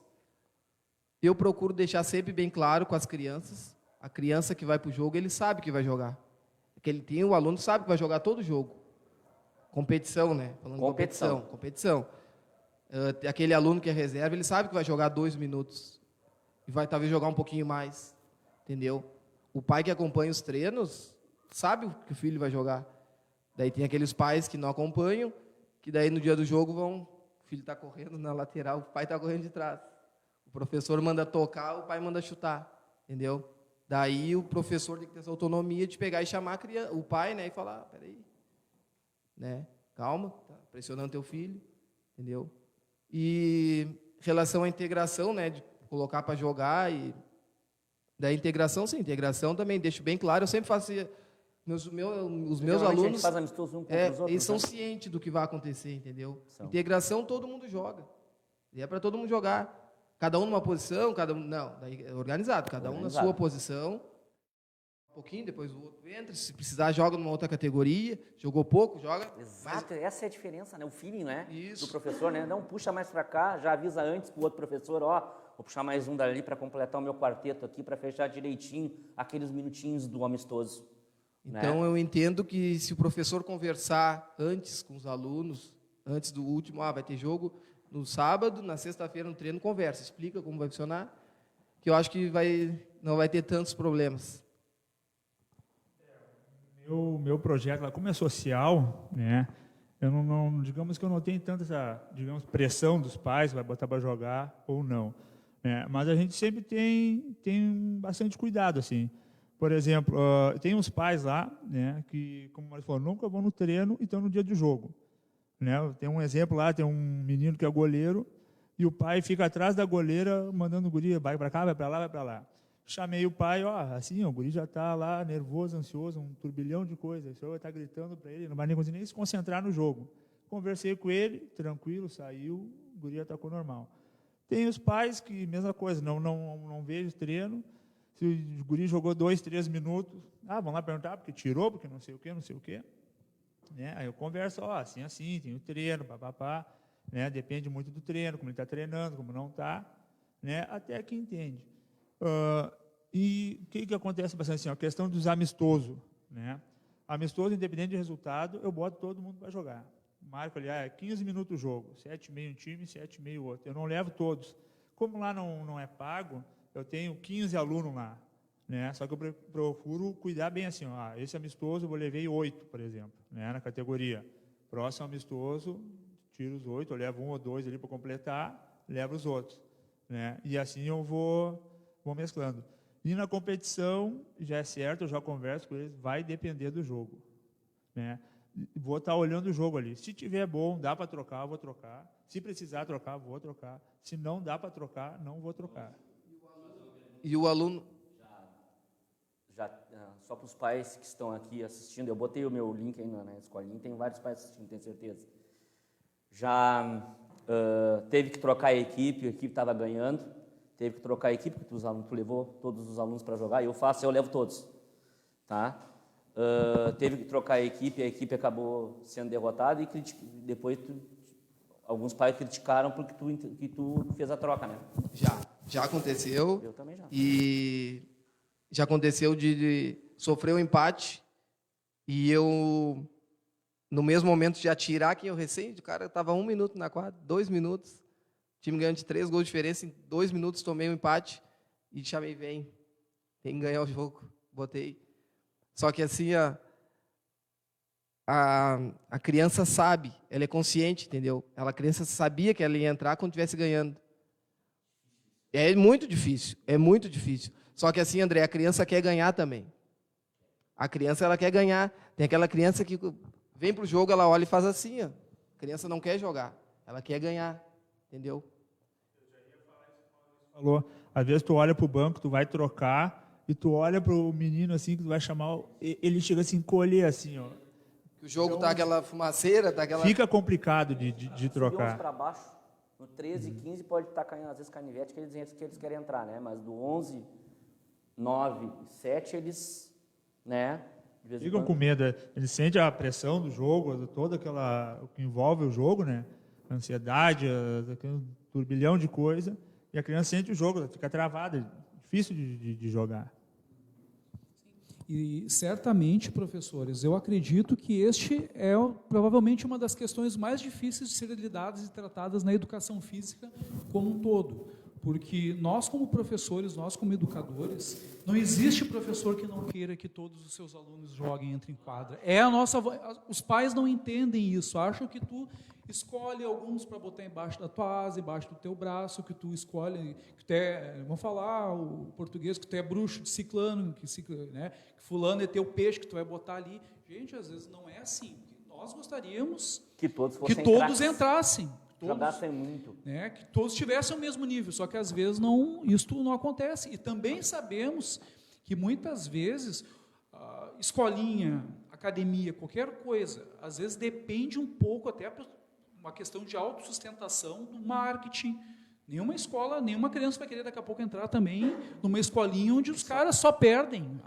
eu procuro deixar sempre bem claro com as crianças. A criança que vai para o jogo, ele sabe que vai jogar. O aluno sabe que vai jogar todo jogo. Competição, né? Falando de competição. Aquele aluno que é reserva, ele sabe que vai jogar 2 minutos. E vai talvez jogar um pouquinho mais. Entendeu? O pai que acompanha os treinos, sabe que o filho vai jogar. Daí tem aqueles pais que não acompanham, que daí no dia do jogo o filho está correndo na lateral, o pai está correndo de trás. O professor manda tocar, o pai manda chutar, entendeu? Daí o professor tem que ter essa autonomia de pegar e chamar a criança, o pai, né, e falar, peraí, né, calma, tá pressionando teu filho, entendeu? E relação à integração, né, de colocar para jogar e da integração, sim, integração também deixo bem claro, eu sempre faço os meus alunos, faz amistoso um contra os outros, eles são cientes do que vai acontecer, entendeu? Integração, todo mundo joga. E é para todo mundo jogar. Cada um numa posição, daí é organizado, cada um na sua posição. Um pouquinho, depois o outro entra, se precisar joga numa outra categoria, jogou pouco, joga. Exato, essa é a diferença, né? O feeling, né? Isso. Do professor, né? Não puxa mais para cá, já avisa antes pro outro professor, vou puxar mais um dali para completar o meu quarteto aqui, para fechar direitinho aqueles minutinhos do amistoso. Então, né? eu entendo que se o professor conversar antes com os alunos, antes do último, vai ter jogo no sábado, na sexta-feira no treino, conversa, explica como vai funcionar, que eu acho que não vai ter tantos problemas. Meu projeto, lá, como é social, né? Eu não, digamos que eu não tenho tanta essa, digamos, pressão dos pais, vai botar para jogar ou não, né? Mas a gente sempre tem bastante cuidado, assim. Por exemplo, tem uns pais lá, né, que, como o Mário falou, nunca vão no treino e estão no dia do jogo, né? Tem um exemplo lá, tem um menino que é goleiro e o pai fica atrás da goleira mandando o guri, vai para cá, vai para lá, vai para lá. Chamei o pai, assim, o guri já está lá nervoso, ansioso, um turbilhão de coisas, o senhor está gritando para ele, não vai nem conseguir nem se concentrar no jogo. Conversei com ele, tranquilo, saiu, o guri atacou normal. Tem os pais que, mesma coisa, não vejo treino, se o guri jogou 2, 3 minutos, vão lá perguntar, porque tirou, porque não sei o quê, né? Aí eu converso, assim, tem o treino, papapá, né? Depende muito do treino, como ele está treinando, como não está, né? Até que entende. E o que acontece bastante assim, a questão dos amistosos, né? Amistoso, independente de resultado, eu boto todo mundo para jogar. Marco ali, 15 minutos o jogo, 7,5 um time, 7,5 outro. Eu não levo todos. Como lá não é pago, eu tenho 15 alunos lá, né? Só que eu procuro cuidar bem assim, esse amistoso eu levei 8, por exemplo, né? Na categoria. Próximo amistoso, tiro os 8, eu levo 1 ou 2 ali para completar, levo os outros, né? E assim eu vou mesclando. E na competição, já é certo, eu já converso com eles, vai depender do jogo, né? Vou estar olhando o jogo ali. Se tiver bom, dá para trocar, eu vou trocar. Se precisar trocar, vou trocar. Se não dá para trocar, não vou trocar. E o aluno... Só para os pais que estão aqui assistindo, eu botei o meu link aí na escolinha, tem vários pais assistindo, tenho certeza. Já teve que trocar a equipe estava ganhando, teve que trocar a equipe, porque tu levou todos os alunos para jogar, eu levo todos, tá? Teve que trocar a equipe acabou sendo derrotada e depois alguns pais criticaram porque tu fez a troca, né? Já aconteceu. Eu também já. E já aconteceu de sofrer um empate e eu, no mesmo momento, de atirar quem eu o cara estava 1 minuto na quadra, 2 minutos, o time ganhando de 3 gols de diferença, em 2 minutos tomei um empate e chamei, tem que ganhar o jogo, botei. Só que assim, a criança sabe, ela é consciente, entendeu? A criança sabia que ela ia entrar quando estivesse ganhando. É muito difícil. Só que assim, André, a criança quer ganhar também. A criança, ela quer ganhar. Tem aquela criança que vem para o jogo, ela olha e faz assim, A criança não quer jogar, ela quer ganhar, entendeu? Falou, às vezes tu olha para o banco, tu vai trocar, e tu olha para o menino assim, que tu vai chamar, ele chega a se encolher assim, O jogo tá aquela fumaceira, tá aquela... Fica complicado de trocar. para baixo, no 13, 15 pode estar caindo às vezes canivete, que eles querem entrar, né? Mas do 11, 9, 7, eles, né? Ficam com medo, eles sentem a pressão do jogo, toda o que envolve o jogo, né? A ansiedade, aquele turbilhão de coisa, e a criança sente o jogo, fica travada, difícil de jogar. E certamente, professores, eu acredito que este é provavelmente uma das questões mais difíceis de serem lidadas e tratadas na educação física como um todo. Porque nós, como professores, nós, como educadores, não existe professor que não queira que todos os seus alunos joguem, entrem em quadra. Os pais não entendem isso, acham que tu escolhe alguns para botar embaixo da tua asa, embaixo do teu braço, que tu escolhe, que tu vamos falar o português, que tu é bruxo de ciclano, né, que fulano é teu peixe, que tu vai botar ali. Gente, às vezes não é assim. Nós gostaríamos que todos entrassem. Jogassem muito. Né, que todos tivessem o mesmo nível, só que às vezes isto não acontece. E também sabemos que muitas vezes, escolinha, academia, qualquer coisa, às vezes depende um pouco até uma questão de autossustentação do marketing. Nenhuma escola, nenhuma criança vai querer daqui a pouco entrar também numa escolinha onde os caras só perdem.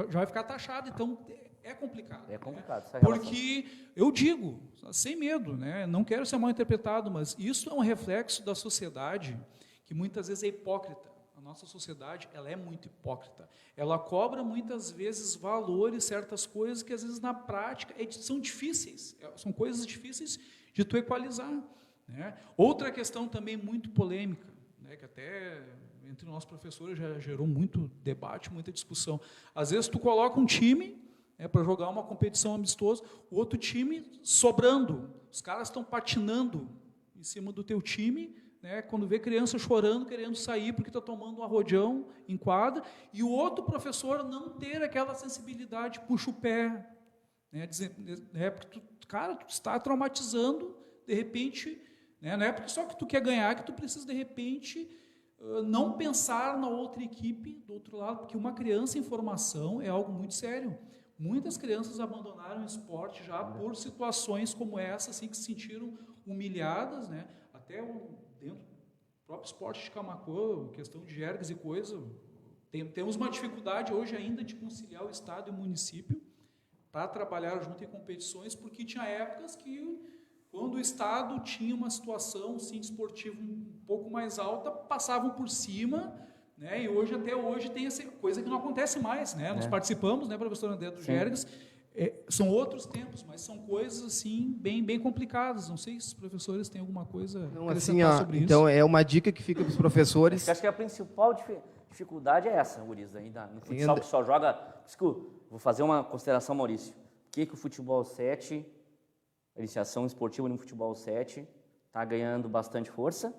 Já vai ficar taxado, então... É complicado. É complicado. Né? Porque, eu digo, sem medo, né? Não quero ser mal interpretado, mas isso é um reflexo da sociedade que muitas vezes é hipócrita. A nossa sociedade, ela é muito hipócrita. Ela cobra muitas vezes valores, certas coisas que às vezes na prática são difíceis, são coisas difíceis de tu equalizar, né? Outra questão também muito polêmica, né, que até entre nós professores já gerou muito debate, muita discussão. Às vezes tu coloca um time, né, para jogar uma competição amistosa, o outro time sobrando, os caras estão patinando em cima do teu time, né, quando vê criança chorando, querendo sair porque está tomando um arrodeão em quadra, e o outro professor não ter aquela sensibilidade, puxa o pé, né, porque tu está traumatizando, de repente, né, não é porque só que tu quer ganhar, que tu precisa, de repente, não pensar na outra equipe, do outro lado, porque uma criança em formação é algo muito sério. Muitas crianças abandonaram o esporte já por situações como essa, assim, que se sentiram humilhadas, né, até dentro do próprio esporte de Camaquã, questão de jergas e coisa, temos uma dificuldade hoje ainda de conciliar o Estado e o município para trabalhar junto em competições, porque tinha épocas que, quando o Estado tinha uma situação assim, esportiva um pouco mais alta, passavam por cima, né, e hoje, até hoje, tem essa coisa que não acontece mais, né? Nós participamos, né, professor André, do Jergas, são outros tempos, mas são coisas assim bem complicadas. Não sei se os professores têm alguma coisa a acrescentar sobre então isso. é uma dica que fica para os professores. Acho que a principal dificuldade é essa, Guriz, ainda no futsal que só joga... Vou fazer uma consideração, Maurício. Por que o futebol 7, a iniciação esportiva no futebol 7, está ganhando bastante força?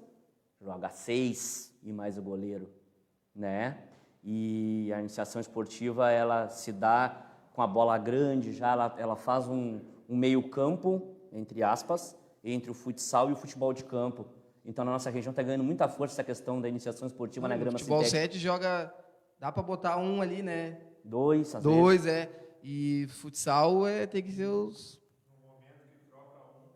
Joga 6 e mais o goleiro, né? E a iniciação esportiva, ela se dá com a bola grande, já ela faz um meio campo, entre aspas, entre o futsal e o futebol de campo. Então, na nossa região está ganhando muita força essa questão da iniciação esportiva na grama futebol sintética. 7 joga, dá para botar um ali, né? 2, às Dois, vezes. E futsal tem que ser os...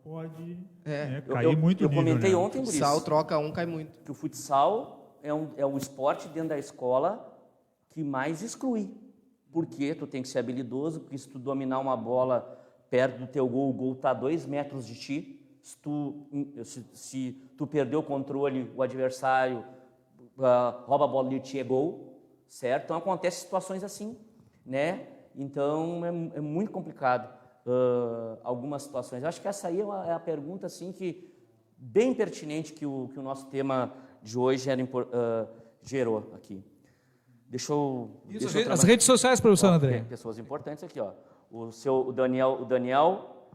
Pode É. cair muito Eu nível, comentei né? ontem, Guriz, Futsal troca um, cai muito. que o futsal é um esporte dentro da escola que mais exclui. Porque tu tem que ser habilidoso, porque se tu dominar uma bola perto do teu gol, o gol está a 2 metros de ti. Se tu perder o controle, o adversário rouba a bola de ti, é gol, certo? Então, acontecem situações assim, né? Então, é muito complicado algumas situações. Eu acho que essa aí é a pergunta, assim, que bem pertinente que o nosso tema de hoje gerou aqui. Deixa eu As redes sociais, professor André. Tem pessoas importantes aqui, ó. O Daniel,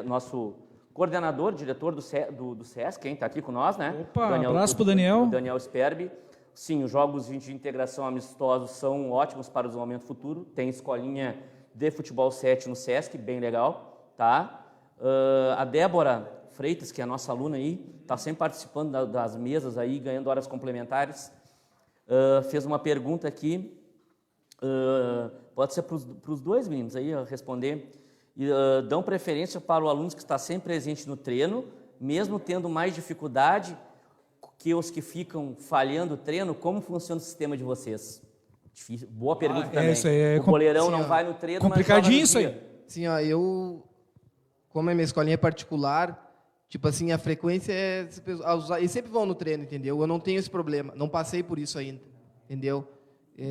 nosso coordenador, diretor do SESC, quem está aqui com nós, né? Opa, abraço para o Daniel. O Daniel Sperbi. Sim, os jogos de integração amistosos são ótimos para o desenvolvimento futuro. Tem escolinha de futebol 7 no SESC, bem legal, tá? A Débora Freitas, que é a nossa aluna aí, está sempre participando das mesas aí, ganhando horas complementares. Fez uma pergunta aqui, pode ser para os dois meninos aí responder. Dão preferência para o aluno que está sempre presente no treino, mesmo tendo mais dificuldade que os que ficam falhando o treino. Como funciona o sistema de vocês? Difícil. Boa pergunta também. Isso aí o goleirão não vai no treino, complicadinho mas joga no isso dia. Sim, como a minha escolinha é particular, tipo assim, a frequência eles sempre vão no treino, entendeu? Eu não tenho esse problema, não passei por isso ainda, entendeu?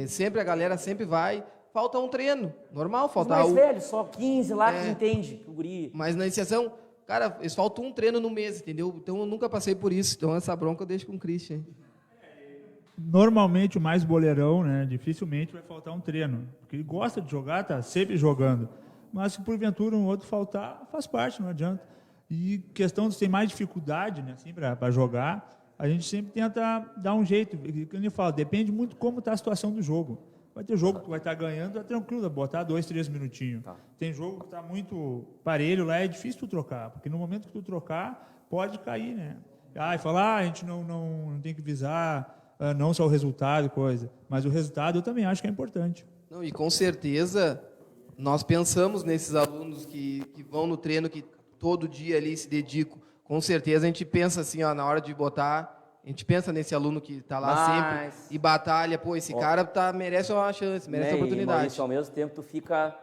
Sempre a galera sempre vai, falta um treino, normal, Os falta mais velhos, só 15 lá que entende que o guri... Mas na iniciação, cara, eles faltam um treino no mês, entendeu? Então eu nunca passei por isso, então essa bronca eu deixo com o Christian. Normalmente o mais boleirão, né, dificilmente vai faltar um treino, porque ele gosta de jogar, tá sempre jogando. Mas se porventura um outro faltar, faz parte, não adianta. E questão de ter mais dificuldade, né, assim, para jogar, a gente sempre tenta dar um jeito. Como ele fala, depende muito como está a situação do jogo. Vai ter jogo que tu vai estar ganhando, é tranquilo, botar 2, 3 minutinhos. Tá. Tem jogo que está muito parelho lá, é difícil tu trocar, porque no momento que tu trocar, pode cair, né? E falar, a gente não tem que visar não só o resultado, coisa, mas o resultado eu também acho que é importante. Não, e com certeza nós pensamos nesses alunos que vão no treino, que todo dia ali se dedicam. Com certeza a gente pensa assim, ó, na hora de botar, a gente pensa nesse aluno que está lá sempre e batalha, pô, esse cara merece uma chance, merece uma oportunidade. E, Maurício, ao mesmo tempo, tu fica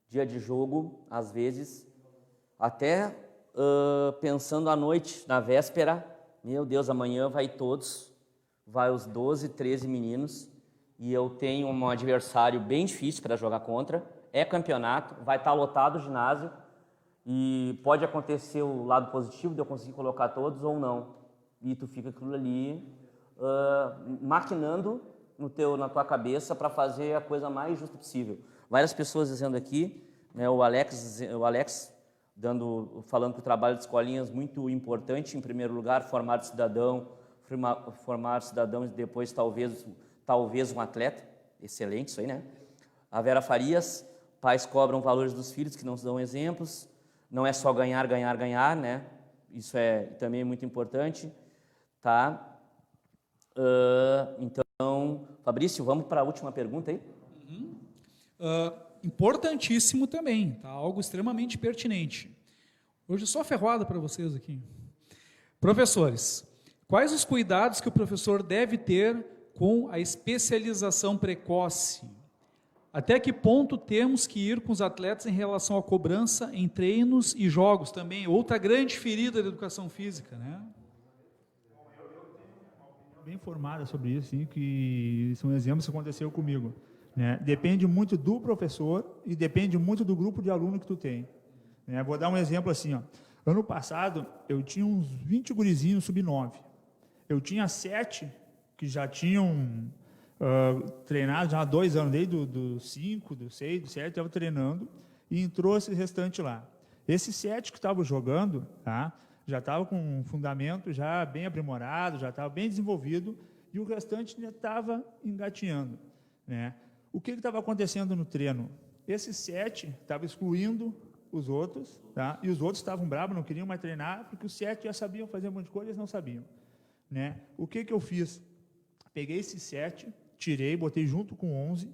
dia de jogo, às vezes, até pensando à noite, na véspera, meu Deus, amanhã vai todos, vai os 12, 13 meninos, e eu tenho um adversário bem difícil para jogar contra, é campeonato, vai estar lotado o ginásio, e pode acontecer o lado positivo de eu conseguir colocar todos ou não. E tu fica aquilo ali maquinando na tua cabeça para fazer a coisa mais justa possível. Várias pessoas dizendo aqui, né, o Alex falando que o trabalho de escolinhas é muito importante, em primeiro lugar, formar cidadão e depois talvez um atleta. Excelente isso aí, né? A Vera Farias, pais cobram valores dos filhos que não se dão exemplos. Não é só ganhar, ganhar, ganhar, né? Isso é também muito importante, tá? Então, Fabrício, vamos para a última pergunta aí? Importantíssimo também, tá? Algo extremamente pertinente. Hoje só ferroada para vocês aqui. Professores, quais os cuidados que o professor deve ter com a especialização precoce? Até que ponto temos que ir com os atletas em relação à cobrança em treinos e jogos também? Outra grande ferida da educação física, né? Bem formada sobre isso, sim, que são exemplos que aconteceu comigo. Né? Depende muito do professor e depende muito do grupo de aluno que tu tem. Né? Vou dar um exemplo assim. Ó. Ano passado, eu tinha uns 20 gurizinhos sub-9. Eu tinha 7 que já tinham treinado já há 2 anos, desde do 5, do 6, do 7, estava treinando, e entrou esse restante lá. Esses 7 que estavam jogando, tá, já estavam com um fundamento já bem aprimorado, já estava bem desenvolvido, e o restante ainda estava engatinhando. Né? O que estava acontecendo no treino? Esses 7 estavam excluindo os outros, tá? E os outros estavam bravos, não queriam mais treinar, porque os 7 já sabiam fazer um monte de coisa, eles não sabiam. Né? O que eu fiz? Peguei esses 7, tirei, botei junto com 11,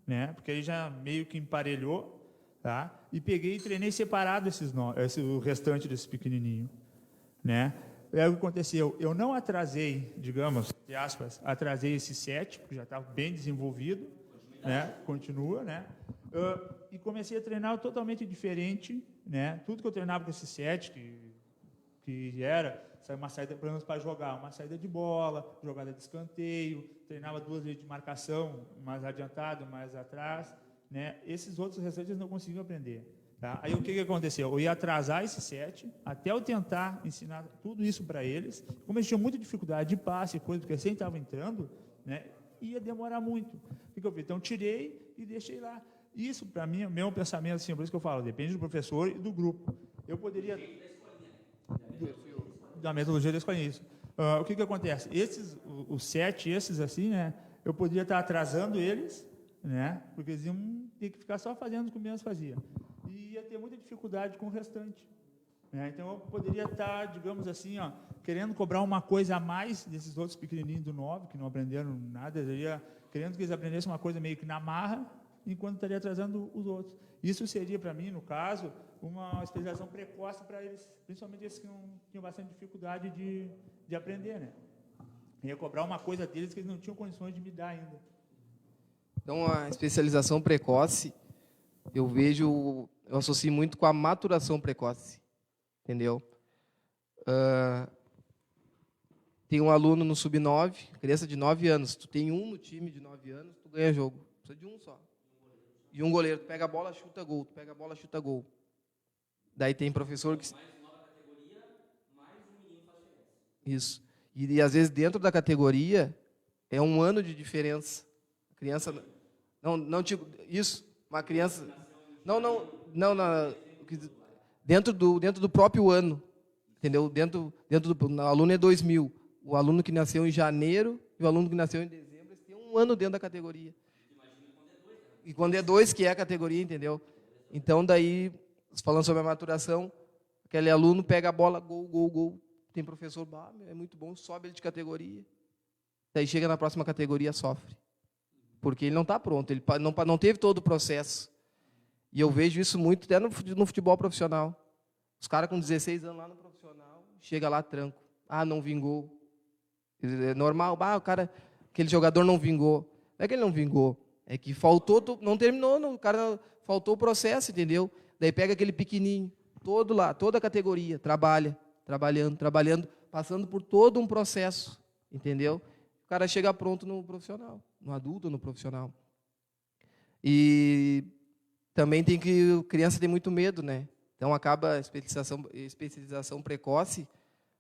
né? Porque aí já meio que emparelhou, tá? E peguei e treinei separado o restante desse pequenininho. Né? É o que aconteceu. Eu não atrasei, digamos, entre aspas, atrasei esses 7, porque já estava bem desenvolvido, né? Continua, né? E comecei a treinar totalmente diferente, né? Tudo que eu treinava com esses 7, que era uma saída para jogar, uma saída de bola, jogada de escanteio, treinava 2 vezes de marcação, mais adiantado, mais atrás, né? Esses outros restantes eu não conseguiam aprender. Tá? Aí o que aconteceu? Eu ia atrasar esses 7, até eu tentar ensinar tudo isso para eles. Como eles tinham muita dificuldade de passe, coisa, porque sempre estavam entrando, né? Ia demorar muito. O que eu fiz? Então, tirei e deixei lá. Isso, para mim, é o meu pensamento, assim, por isso que eu falo, depende do professor e do grupo. Eu poderia... Da metodologia da escolinha, isso. O que acontece? Os 7, esses assim, né? Eu poderia estar atrasando eles, né? Porque eles iam ter que ficar só fazendo o que o menos fazia. E ia ter muita dificuldade com o restante. Né? Então, eu poderia estar, digamos assim, ó, querendo cobrar uma coisa a mais desses outros pequenininhos do 9, que não aprenderam nada, eu ia querendo que eles aprendessem uma coisa meio que na marra, enquanto estaria atrasando os outros. Isso seria, para mim, no caso, uma especialização precoce para eles, principalmente esses que não tinham bastante dificuldade de aprender. Né? Eu ia cobrar uma coisa deles que eles não tinham condições de me dar ainda. Então, a especialização precoce, eu associo muito com a maturação precoce, entendeu? Tem um aluno no sub-9, criança de 9 anos, tu tem um no time de 9 anos, tu ganha jogo. Precisa de um só. E um goleiro, tu pega a bola, chuta gol, tu pega a bola, chuta gol. Daí tem professor que... Mais nova categoria, mais um menino faz diferença. Isso. E às vezes dentro da categoria é 1 ano de diferença. A criança... Não tipo... Isso, uma criança... Não. Dentro do próprio ano, entendeu? Dentro do... O aluno é 2000. O aluno que nasceu em janeiro e o aluno que nasceu em dezembro, eles têm 1 ano dentro da categoria. E quando é 2, que é a categoria, entendeu? Então, daí, falando sobre a maturação, aquele aluno pega a bola, gol. Tem professor, é muito bom, sobe ele de categoria. Daí chega na próxima categoria, sofre. Porque ele não está pronto, ele não teve todo o processo. E eu vejo isso muito até no futebol profissional. Os caras com 16 anos lá no profissional, chega lá, tranco. Não vingou. É normal, aquele jogador não vingou. Não é que ele não vingou. É que faltou, não terminou, o cara faltou o processo, entendeu? Daí pega aquele pequenininho, todo lá, toda a categoria, trabalhando, passando por todo um processo, entendeu? o cara chega pronto no profissional, no adulto ou no profissional. E também a criança tem muito medo, né? Então acaba a especialização precoce,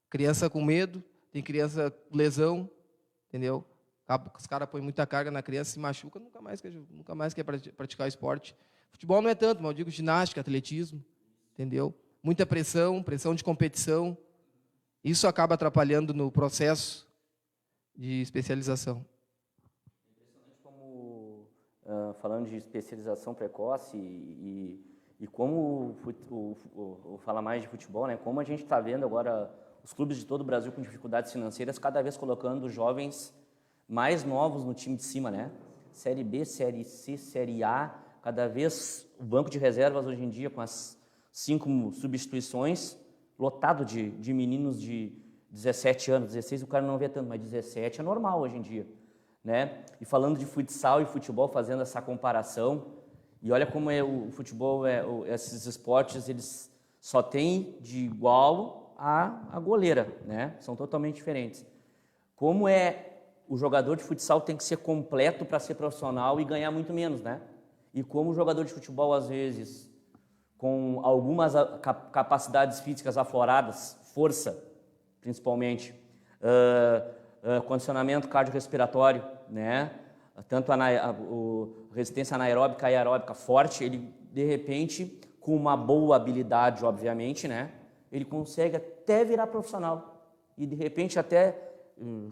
criança com medo, tem criança com lesão, entendeu? Os caras põem muita carga na criança, se machuca, nunca mais quer praticar esporte. Futebol não é tanto, mas eu digo ginástica, atletismo, entendeu? Muita pressão de competição. Isso acaba atrapalhando no processo de especialização. Como, falando de especialização precoce e como falar mais de futebol, né? Como a gente está vendo agora os clubes de todo o Brasil com dificuldades financeiras, cada vez colocando jovens mais novos no time de cima, né? Série B, Série C, Série A, cada vez o banco de reservas hoje em dia com as 5 substituições, lotado de meninos de 17 anos, 16 o cara não vê tanto, mas 17 é normal hoje em dia, né? E falando de futsal e futebol, fazendo essa comparação, e olha como é o futebol, esses esportes, eles só têm de igual a goleira, né? São totalmente diferentes. Como o jogador de futsal tem que ser completo para ser profissional e ganhar muito menos, né? E como o jogador de futebol, às vezes, com algumas capacidades físicas afloradas, força, principalmente, condicionamento cardiorrespiratório, né? Tanto a resistência anaeróbica e aeróbica forte, ele, de repente, com uma boa habilidade, obviamente, né? Ele consegue até virar profissional. E, de repente, até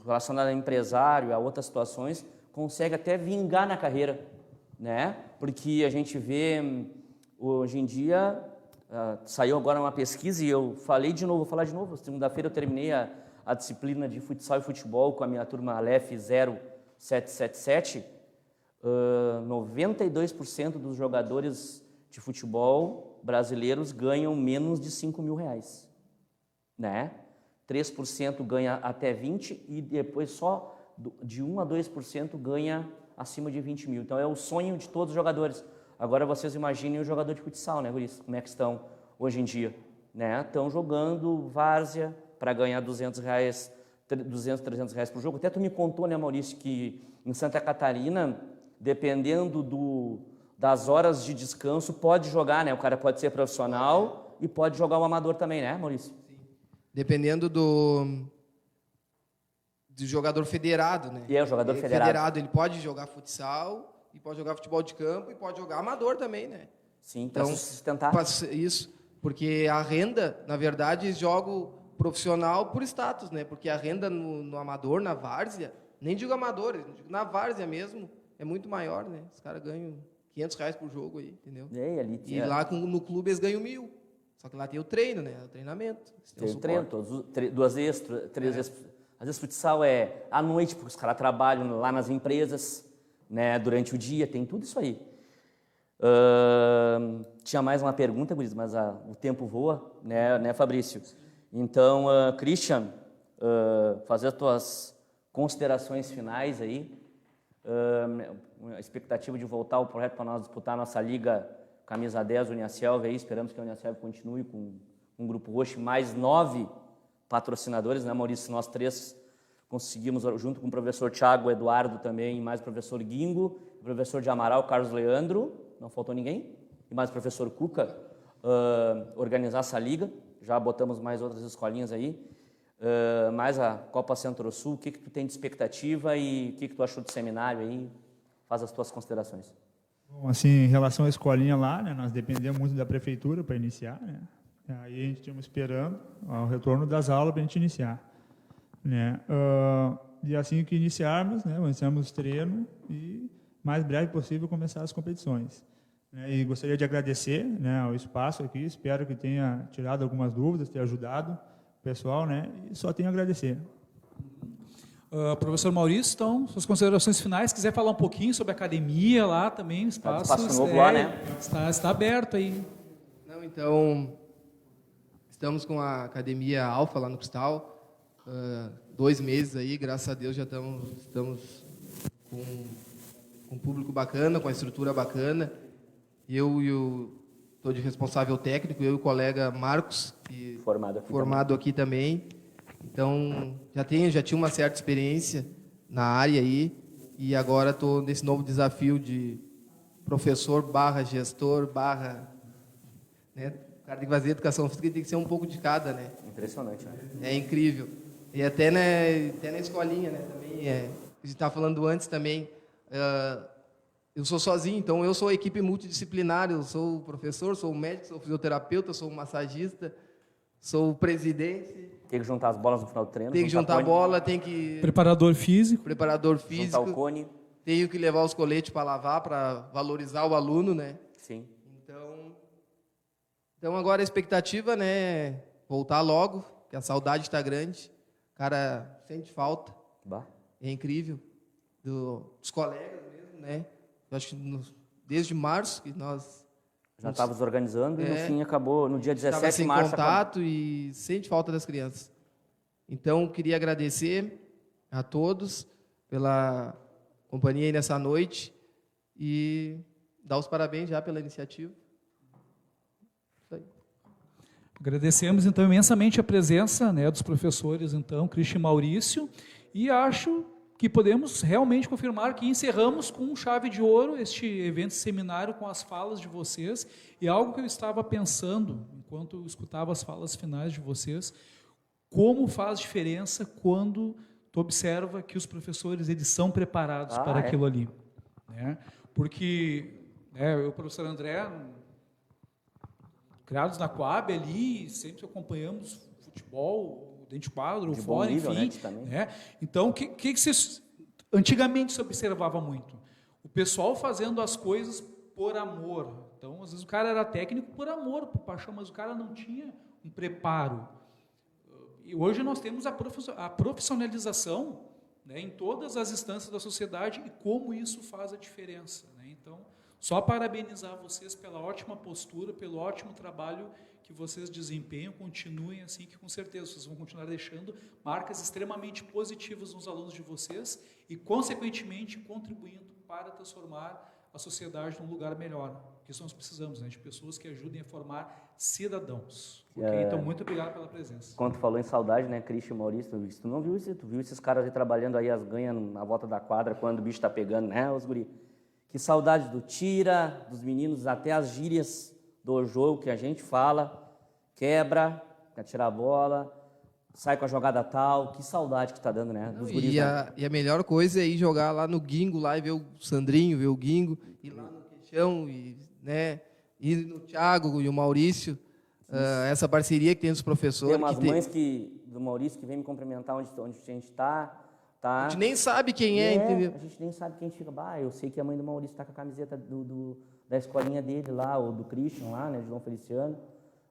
relacionado a empresário, a outras situações, consegue até vingar na carreira, né? Porque a gente vê, hoje em dia, saiu agora uma pesquisa e eu falei de novo, vou falar de novo, segunda-feira eu terminei a disciplina de futsal e futebol com a minha turma LEF 0777, 92% dos jogadores de futebol brasileiros ganham menos de R$5.000, né? 3% ganha até 20 e depois só de 1 a 2% ganha acima de 20 mil. Então é o sonho de todos os jogadores. Agora vocês imaginem o jogador de futsal, né, Guris? Como é que estão hoje em dia? Né? Estão jogando várzea para ganhar R$200, R$300 por jogo. Até tu me contou, né, Maurício, que em Santa Catarina, dependendo das horas de descanso, pode jogar, né? O cara pode ser profissional e pode jogar o amador também, né, Maurício? Dependendo do jogador federado, né? E é o jogador federado. Ele pode jogar futsal, e pode jogar futebol de campo, e pode jogar amador também, né? Sim, para se sustentar. Isso, porque a renda, na verdade, jogo profissional por status, né? Porque a renda no amador, na várzea, nem digo amador, digo na várzea mesmo, é muito maior, né? Os caras ganham R$500 por jogo aí, entendeu? E lá no clube eles ganham 1.000. Só que lá tem o treino, né? O treinamento. Tem o treino, 2 vezes, 3 vezes. Às vezes futsal é à noite, porque os caras trabalham lá nas empresas, né? Durante o dia, tem tudo isso aí. Tinha mais uma pergunta, Guris, mas o tempo voa, né, Fabrício? Então, Christian, fazer as tuas considerações finais aí. A expectativa de voltar ao projeto para nós disputar a nossa Liga Camisa 10, Uniaselv, aí esperamos que a Uniaselv continue com um grupo roxo, mais 9 patrocinadores, né, Maurício? Nós 3 conseguimos, junto com o professor Thiago Eduardo também, mais o professor Guingo, o professor de Amaral, Carlos Leandro, não faltou ninguém, e mais o professor Cuca, organizar essa liga. Já botamos mais outras escolinhas aí, mais a Copa Centro-Sul. O que tu tem de expectativa e o que tu achou do seminário aí? Faz as tuas considerações. Bom, assim, em relação à escolinha lá, né, nós dependemos muito da prefeitura para iniciar, né? Aí a gente estamos esperando o retorno das aulas para a gente iniciar, né? E assim que iniciarmos, né, iniciamos o treino e mais breve possível começar as competições, né? E gostaria de agradecer, né, o espaço aqui, espero que tenha tirado algumas dúvidas, tenha ajudado o pessoal, né? E só tenho a agradecer. Professor Maurício, então, suas considerações finais, quiser falar um pouquinho sobre a academia lá também, o espaço novo lá, né? Está aberto aí. Não, então, estamos com a academia Alfa lá no Cristal, 2 meses aí, graças a Deus já estamos com um público bacana, com a estrutura bacana. Eu estou de responsável técnico, eu e o colega Marcos, que formado aqui também. Então, já tinha uma certa experiência na área aí, e agora estou nesse novo desafio de professor / gestor / né? O cara tem que fazer educação física e tem que ser um pouco de cada, né? Impressionante, né? É incrível. E até na escolinha, né? Também a gente estava falando antes também. Eu sou sozinho, então eu sou a equipe multidisciplinar. Eu sou o professor, sou o médico, sou o fisioterapeuta, sou o massagista, sou o presidente. Tem que juntar as bolas no final do treino. Tem que juntar a bola, tem que Preparador físico. preparador Juntar físico. o cone. Tenho que levar os coletes para lavar, para valorizar o aluno, né? Sim. Então agora a expectativa, né, voltar logo, que a saudade está grande. O cara sente falta. Bah. É incrível. Dos colegas mesmo, né? Eu acho que desde março que nós Já estávamos organizando e no fim acabou, no dia estávamos 17 de em março. contato e sente falta das crianças. Então, queria agradecer a todos pela companhia aí nessa noite e dar os parabéns já pela iniciativa. Isso aí. Agradecemos, então, imensamente a presença, né, dos professores, então, Cristian e Maurício, e acho que podemos realmente confirmar que encerramos com chave de ouro este evento seminário com as falas de vocês, e algo que eu estava pensando, enquanto eu escutava as falas finais de vocês, como faz diferença quando tu observa que os professores eles são preparados para aquilo ali, né? Porque eu e o professor André, criados na Coab ali, sempre acompanhamos futebol, dentro de quadro, ou De fora, bom nível, enfim. né, também. Né? Então, o que vocês... Antigamente se observava muito. O pessoal fazendo as coisas por amor. Então, às vezes o cara era técnico por amor, por paixão, mas o cara não tinha um preparo. E hoje nós temos a profissionalização, né, em todas as instâncias da sociedade e como isso faz a diferença, né? Então, só parabenizar vocês pela ótima postura, pelo ótimo trabalho que vocês desempenham, continuem assim, que com certeza vocês vão continuar deixando marcas extremamente positivas nos alunos de vocês e, consequentemente, contribuindo para transformar a sociedade num lugar melhor. Porque nós precisamos, né, de pessoas que ajudem a formar cidadãos. Okay? Então, muito obrigado pela presença. Quando tu falou em saudade, né, Cristian e Maurício, tu não viu isso? Tu viu esses caras aí trabalhando aí as ganhas na volta da quadra quando o bicho tá pegando, né, os guri? Que saudade do tira, dos meninos, até as gírias do jogo que a gente fala, quebra, quer tirar a bola, sai com a jogada tal, que saudade que tá dando, né, dos guris. E a melhor coisa é ir jogar lá no Guingo, lá e ver o Sandrinho, ver o Guingo, ir lá no Queixão, e, né, ir no Thiago e o Maurício, essa parceria que tem dos professores. Tem umas mães do Maurício que vem me cumprimentar onde a gente tá. A gente nem sabe quem é, entendeu? A gente nem sabe quem fica. Eu sei que a mãe do Maurício está com a camiseta da escolinha dele lá, ou do Christian lá, né, João Feliciano,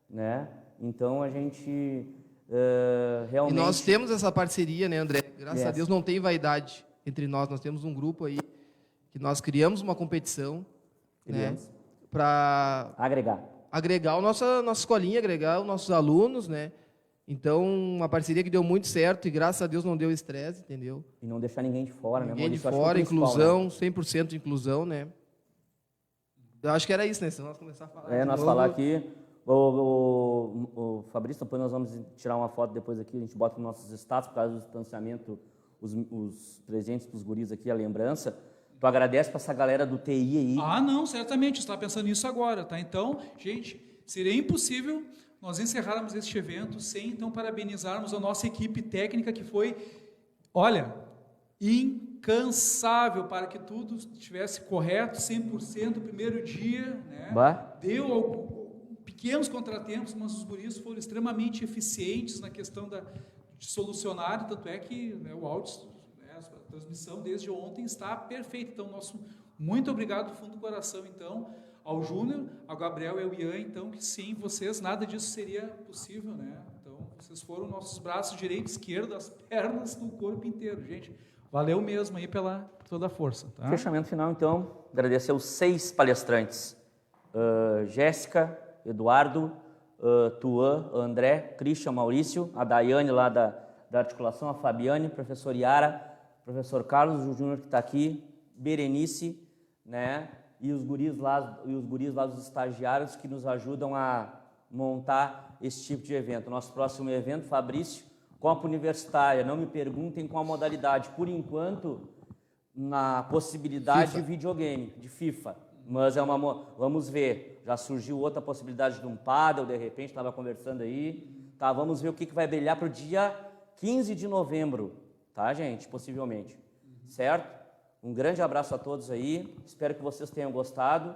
né? Então a gente realmente... E nós temos essa parceria, né, André? Graças a Deus não tem vaidade entre nós. Nós temos um grupo aí que nós criamos uma competição, né, para agregar a nossa escolinha, agregar os nossos alunos, né? Então, uma parceria que deu muito certo e, graças a Deus, não deu estresse, entendeu? E não deixar ninguém de fora, ninguém né? Ninguém de fora, inclusão, né? 100% de inclusão, né? Eu acho que era isso, né? Se nós começar a falar nós falar aqui... O Fabrício, depois nós vamos tirar uma foto depois aqui, a gente bota nos nossos status, por causa do distanciamento, os presentes para os guris aqui, a lembrança. Tu agradece para essa galera do TI aí? Não, certamente, você está pensando nisso agora, tá? Então, gente, seria impossível nós encerrarmos este evento sem, então, parabenizarmos a nossa equipe técnica que foi, olha, incansável para que tudo estivesse correto, 100% no primeiro dia, né? Deu pequenos contratempos, mas os guris foram extremamente eficientes na questão de solucionar, tanto é que, né, o áudio, né, a transmissão desde ontem está perfeita. Então, muito obrigado do fundo do coração, então, ao Júnior, ao Gabriel e ao Ian, então, que sem vocês nada disso seria possível, né? Então, vocês foram nossos braços direito, esquerdo, as pernas do corpo inteiro, gente. Valeu mesmo aí pela toda a força. Tá? Fechamento final, então, agradecer aos 6 palestrantes. Jéssica, Eduardo, Tuan, André, Christian, Maurício, a Daiane lá da articulação, a Fabiane, professor Yara, professor Carlos, o Júnior que está aqui, Berenice, né? E os guris lá dos estagiários que nos ajudam a montar esse tipo de evento. Nosso próximo evento, Fabrício, Copa Universitária, não me perguntem qual a modalidade. Por enquanto, na possibilidade de videogame, de FIFA. Mas vamos ver. Já surgiu outra possibilidade de um pádel, de repente, estava conversando aí. Tá, vamos ver o que vai brilhar para o dia 15 de novembro. Tá, gente? Possivelmente. Certo? Um grande abraço a todos aí. Espero que vocês tenham gostado.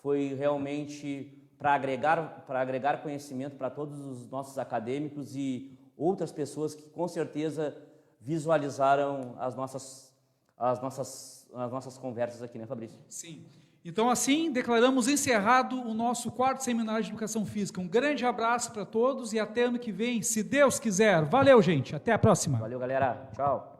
Foi realmente para agregar conhecimento para todos os nossos acadêmicos e outras pessoas que com certeza visualizaram as nossas conversas aqui, né, Fabrício? Sim. Então, assim, declaramos encerrado o nosso 4º Seminário de Educação Física. Um grande abraço para todos e até ano que vem, se Deus quiser. Valeu, gente. Até a próxima. Valeu, galera. Tchau.